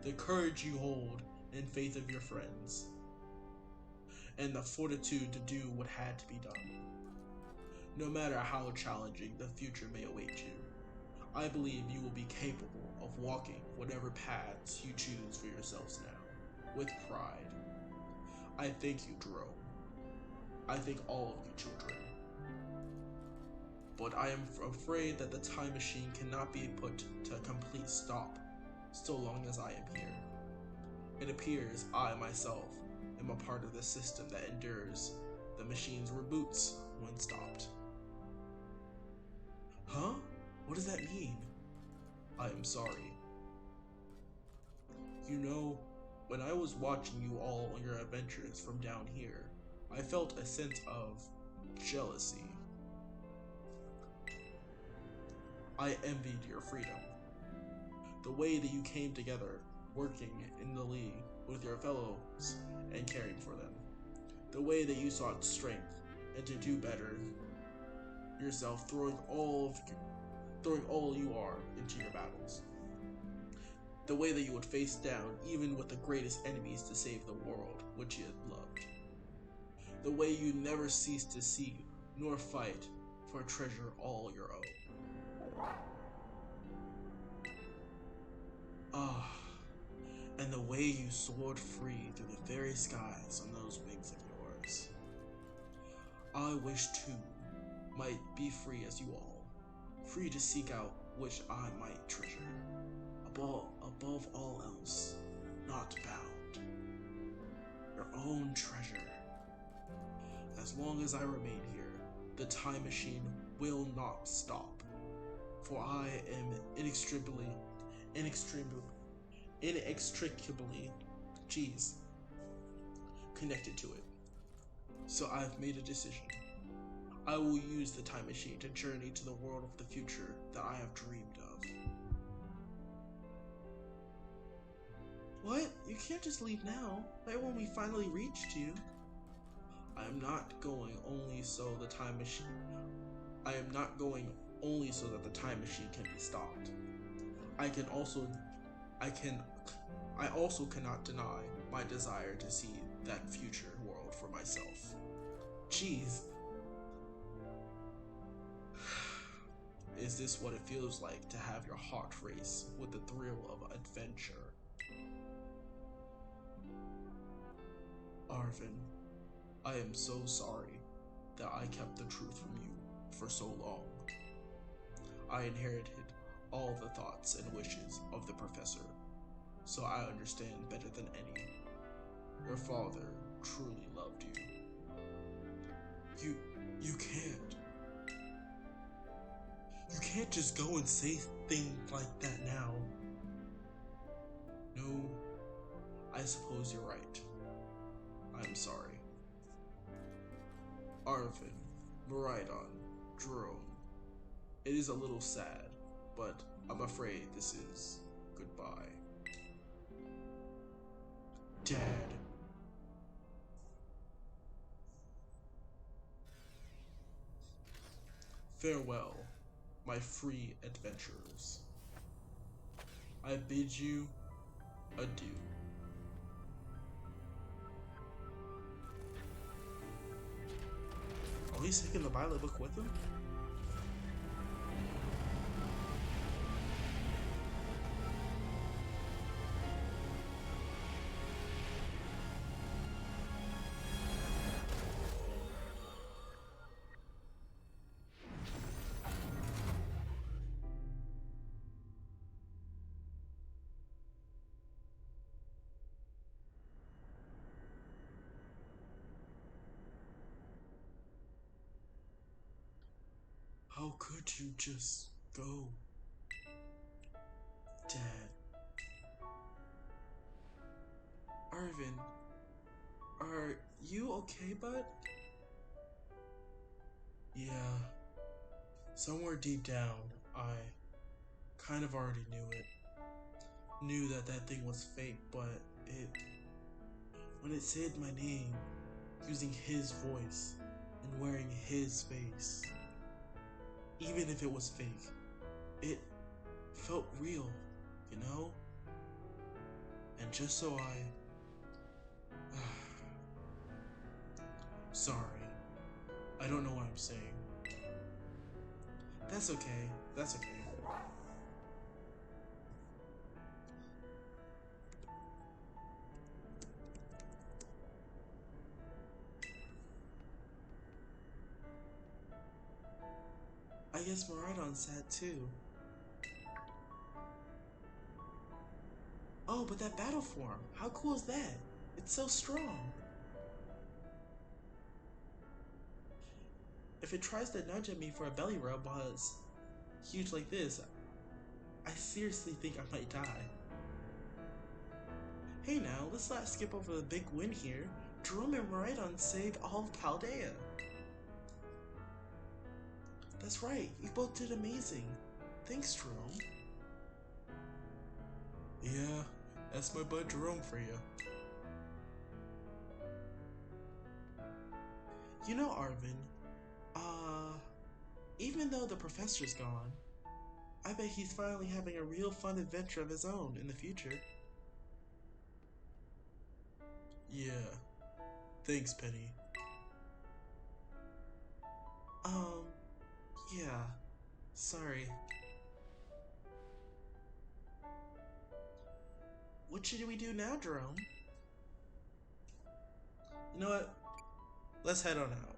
the courage you hold and faith of your friends, and the fortitude to do what had to be done. No matter how challenging the future may await you, I believe you will be capable of walking whatever paths you choose for yourselves now, with pride. I thank you, Jerome. I thank all of you children. But I am afraid that the time machine cannot be put to a complete stop so long as I am here. It appears I myself am a part of the system that endures the machine's reboots when stopped. Huh? What does that mean? I am sorry. You know, when I was watching you all on your adventures from down here, I felt a sense of jealousy. I envied your freedom. The way that you came together, working in the league with your fellows and caring for them. The way that you sought strength and to do better yourself, throwing all you are into your battles. The way that you would face down even with the greatest enemies to save the world which you had loved. The way you never ceased to seek nor fight for a treasure all your own. And the way you soared free through the very skies on those wings of yours. I wish too might be free as you all, free to seek out which I might treasure. above all else, not bound. Your own treasure. As long as I remain here, the time machine will not stop. For I am inextricably, connected to it. So I've made a decision. I will use the time machine to journey to the world of the future that I have dreamed of. What? You can't just leave now, right when we finally reached you. I am not going only so that the time machine can be stopped. I also cannot deny my desire to see that future world for myself. Jeez. Is this what it feels like to have your heart race with the thrill of adventure? Arvin, I am so sorry that I kept the truth from you for so long. I inherited all the thoughts and wishes of the professor, so I understand better than any. Your father truly loved you. You can't. You can't just go and say things like that now. No, I suppose you're right. I'm sorry. Arvin, Maridon, Jerome. It is a little sad, but I'm afraid this is goodbye. Dad. Farewell, my free adventurers. I bid you adieu. Oh, he's taking the Violet book with him? How could you just go? Dad. Arvin, are you okay, bud? Yeah. Somewhere deep down, I kind of already knew it. Knew that thing was fake, but when it said my name, using his voice and wearing his face, even if it was fake, it felt real, you know? And just so sorry. I don't know what I'm saying. That's okay. That's okay. I guess Maridon's sad too. Oh, but that battle form, how cool is that? It's so strong. If it tries to nudge at me for a belly rub while it's huge like this, I seriously think I might die. Hey now, let's not skip over the big win here. Jerome and Maridon saved all of Chaldea. That's right, you both did amazing. Thanks, Jerome. Yeah, that's my bud Jerome for you. You know, Arvin, even though the professor's gone, I bet he's finally having a real fun adventure of his own in the future. Yeah. Thanks, Penny. Yeah. Sorry. What should we do now, Jerome? You know what? Let's head on out.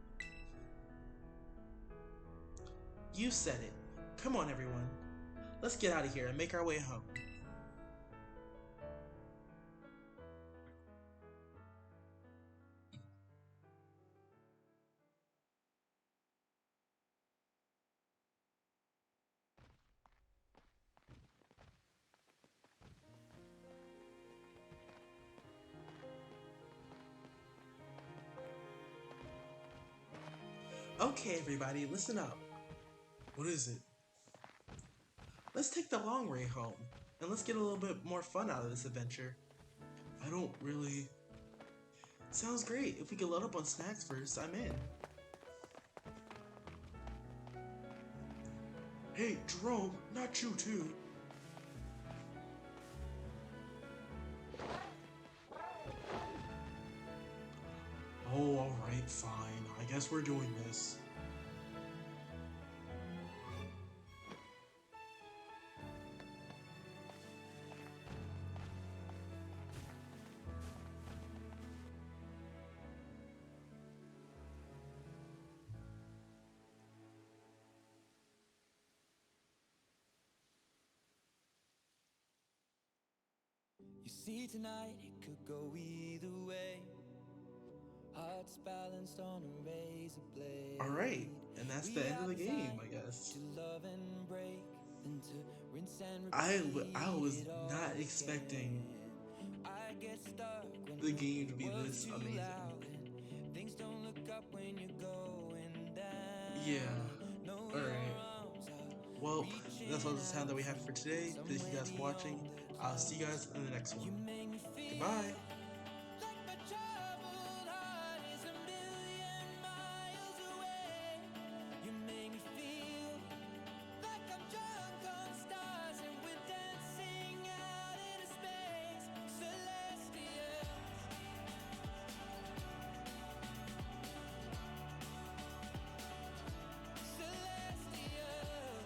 You said it. Come on, everyone. Let's get out of here and make our way home. Okay, everybody, listen up. What is it? Let's take the long way home, and let's get a little bit more fun out of this adventure. I don't really... Sounds great. If we could load up on snacks first, I'm in. Hey, Jerome, not you too. Oh, alright, fine. I guess we're doing this. You see tonight it could go either way. Hearts balanced on a razor blade. Alright, and that's the We end of are the game, designed I guess. to love and break, then to rinse and I repeat was it all not expecting again. I get stuck when the the game to be world's this too amazing. loud and things don't look up when you're going Yeah, down. Know your alright. arms are Well, that's all reaching the time that out we have for today. Thank you somewhere guys for watching. beyond the I'll see you clouds. guys in the next You one. make me Goodbye. feel like my troubled heart is a million miles away. You make me feel like I'm drunk on stars and we're dancing out into space. Celestial, celestial.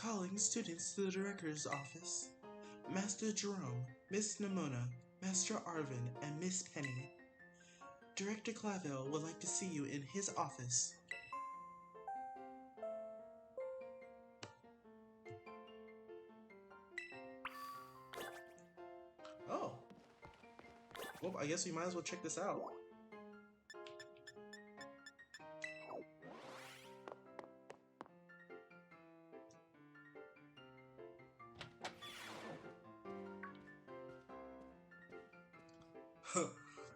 Calling students to the director's office. Master Jerome, Miss Nimona, Master Arvin, and Miss Penny. Director Clavel would like to see you in his office. Oh. Well, I guess we might as well check this out.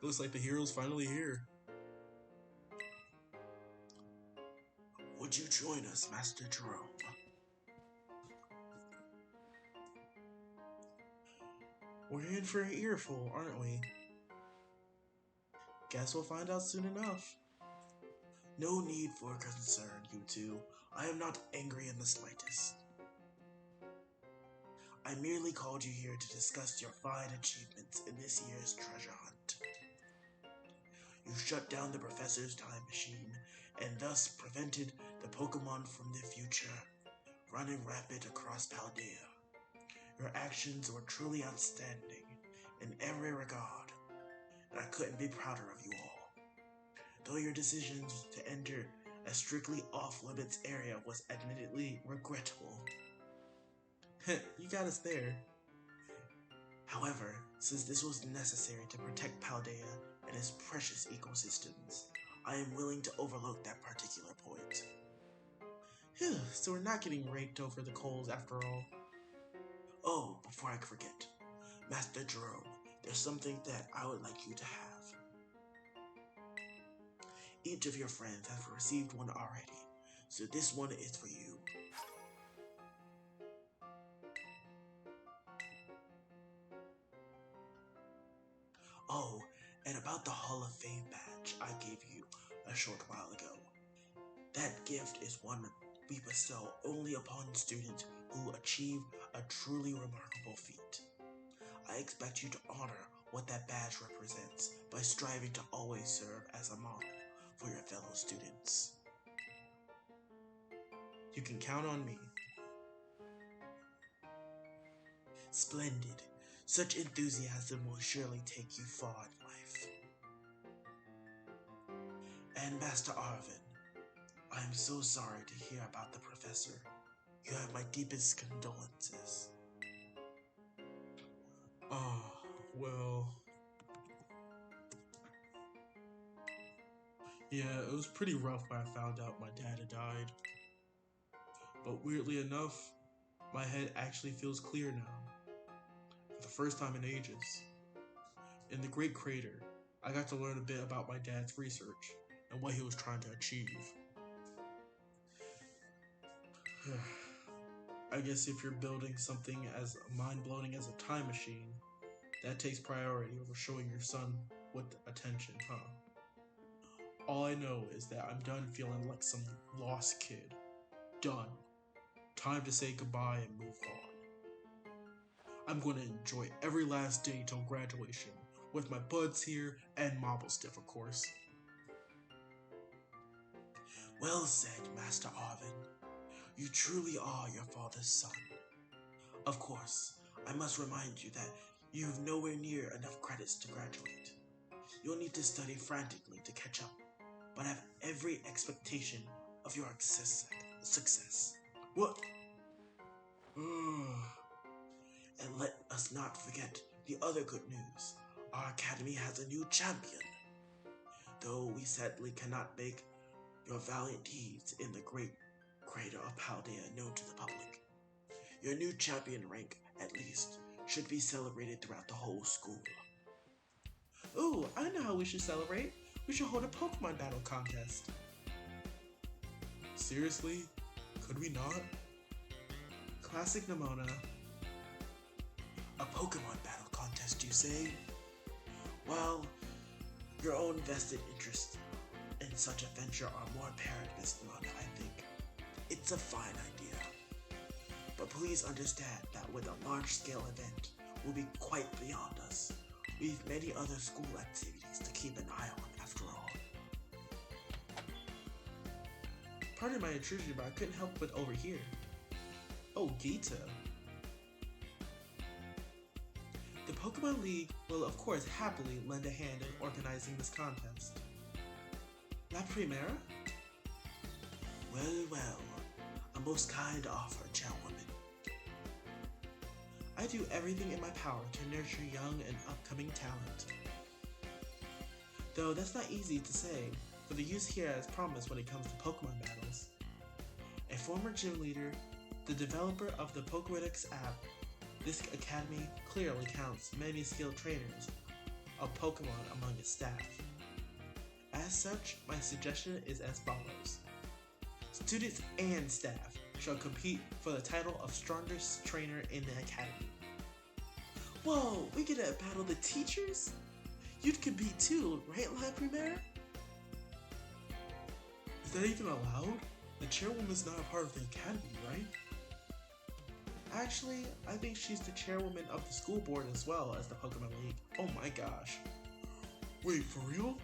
Looks like the hero's finally here. Would you join us, Master Jerome? We're in for an earful, aren't we? Guess we'll find out soon enough. No need for concern, you two. I am not angry in the slightest. I merely called you here to discuss your fine achievements in this year's treasure hunt. You shut down the professor's time machine and thus prevented the Pokemon from the future running rampant across Paldea. Your actions were truly outstanding in every regard, and I couldn't be prouder of you all. Though your decision to enter a strictly off-limits area was admittedly regrettable. You got us there. However, since this was necessary to protect Paldea and its precious ecosystems, I am willing to overlook that particular point. Phew, so we're not getting raped over the coals after all. Oh, before I forget, Master Jerome, there's something that I would like you to have. Each of your friends has received one already, so this one is for you. Oh, and about the Hall of Fame badge I gave you a short while ago. That gift is one we bestow only upon students who achieve a truly remarkable feat. I expect you to honor what that badge represents by striving to always serve as a model for your fellow students. You can count on me. Splendid. Such enthusiasm will surely take you far in life. And Master Arvin, I am so sorry to hear about the professor. You have my deepest condolences. Oh, well... Yeah, it was pretty rough when I found out my dad had died. But weirdly enough, my head actually feels clear now. For the first time in ages. In the Great Crater, I got to learn a bit about my dad's research and what he was trying to achieve. I guess if you're building something as mind-blowing as a time machine, that takes priority over showing your son with attention, huh? All I know is that I'm done feeling like some lost kid. Done. Time to say goodbye and move on. I'm going to enjoy every last day till graduation, with my buds here and Mobblestiff, of course. Well said, Master Arvin. You truly are your father's son. Of course, I must remind you that you've nowhere near enough credits to graduate. You'll need to study frantically to catch up, but have every expectation of your success. What? And let us not forget the other good news. Our academy has a new champion. Though we sadly cannot make your valiant deeds in the great crater of Paldea known to the public, your new champion rank, at least, should be celebrated throughout the whole school. Ooh, I know how we should celebrate. We should hold a Pokemon battle contest. Seriously? Could we not? Classic Nimona. A Pokemon battle contest, you say? Well, your own vested interests in such a venture are more apparent, Miss Nimona, I think. It's a fine idea. But please understand that with a large-scale event will be quite beyond us. We've many other school activities to keep an eye on, after all. Pardon my intrusion, but I couldn't help but overhear. Oh, Gita. The Pokemon League will of course happily lend a hand in organizing this contest. La Primera? Well, well, a most kind offer, chairwoman. I do everything in my power to nurture young and upcoming talent. Though that's not easy to say, for the use here has promise when it comes to Pokemon battles. A former gym leader, the developer of the Pokédex app, this academy clearly counts many skilled trainers of Pokemon among its staff. As such, my suggestion is as follows. Students and staff shall compete for the title of strongest trainer in the academy. Whoa, we get to battle the teachers? You'd compete too, right, La Primera? Is that even allowed? The chairwoman's not a part of the academy, right? Actually, I think she's the chairwoman of the school board as well as the Pokemon League. Oh my gosh. Wait, for real?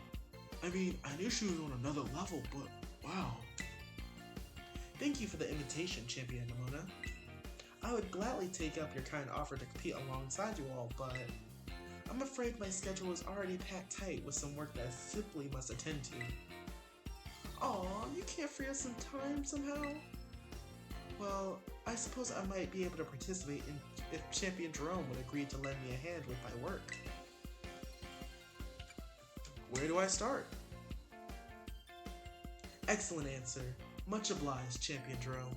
I mean, I knew she was on another level, but wow. Thank you for the invitation, Champion Nimona. I would gladly take up your kind offer to compete alongside you all, but I'm afraid my schedule is already packed tight with some work that I simply must attend to. Aw, you can't free us some time somehow? Well, I suppose I might be able to participate if Champion Jerome would agree to lend me a hand with my work. Where do I start? Excellent answer. Much obliged, Champion Jerome.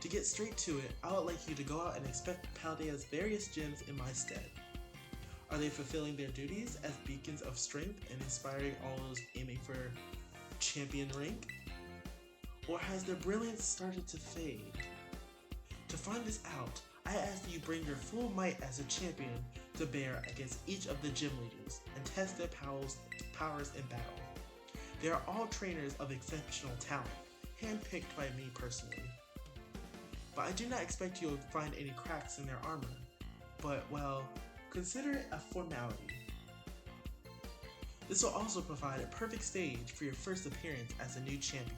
To get straight to it, I would like you to go out and inspect Paldea's various gyms in my stead. Are they fulfilling their duties as beacons of strength and inspiring all those aiming for champion rank? Or has their brilliance started to fade? To find this out, I ask that you bring your full might as a champion to bear against each of the gym leaders and test their powers in battle. They are all trainers of exceptional talent, handpicked by me personally. But I do not expect you to find any cracks in their armor. But, well, consider it a formality. This will also provide a perfect stage for your first appearance as a new champion.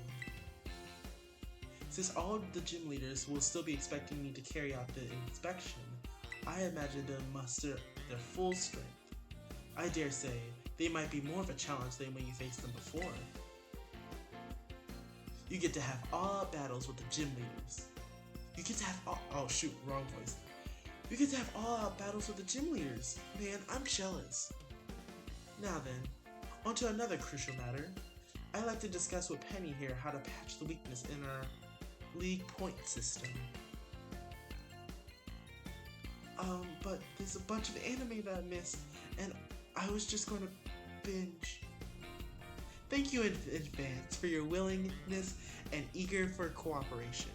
Since all of the gym leaders will still be expecting me to carry out the inspection, I imagine them muster their full strength. I dare say, they might be more of a challenge than when you faced them before. You get to have all-out battles with the gym leaders. You get to have oh shoot, wrong voice. You get to have all-out battles with the gym leaders. Man, I'm jealous. Now then, on to another crucial matter. I'd like to discuss with Penny here how to patch the weakness in our league point system. But there's a bunch of anime that I missed, and I was just going to binge. Thank you in advance for your willingness and eager for cooperation.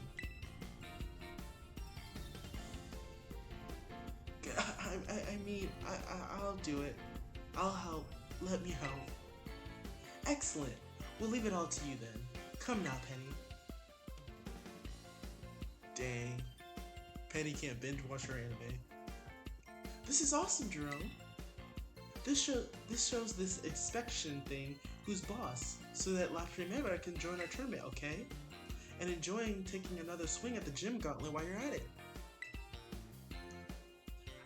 I'll do it. I'll help. Let me help. Excellent. We'll leave it all to you then. Come now, Penny. Dang. Penny can't binge watch her anime. This is awesome, Jerome. This shows this inspection thing who's boss, so that La Primera can join our tournament, okay? And enjoying taking another swing at the gym gauntlet while you're at it.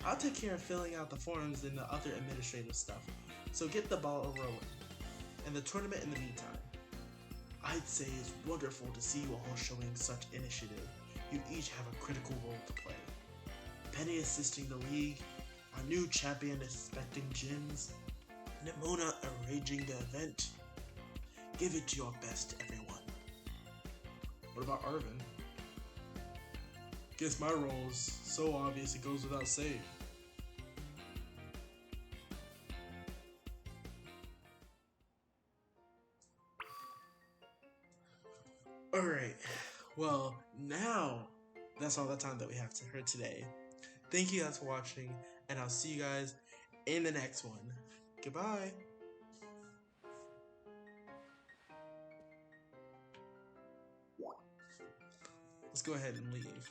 I'll take care of filling out the forms and the other administrative stuff, so get the ball rolling, and the tournament in the meantime. I'd say it's wonderful to see you all showing such initiative. You each have a critical role to play. Penny assisting the league, our new champion inspecting gyms, Nimona arranging the event. Give it your best, everyone. What about Arvin? Guess my role is so obvious it goes without saying. Alright, well, now that's all the time that we have for today. Thank you guys for watching, and I'll see you guys in the next one. Goodbye. Let's go ahead and leave.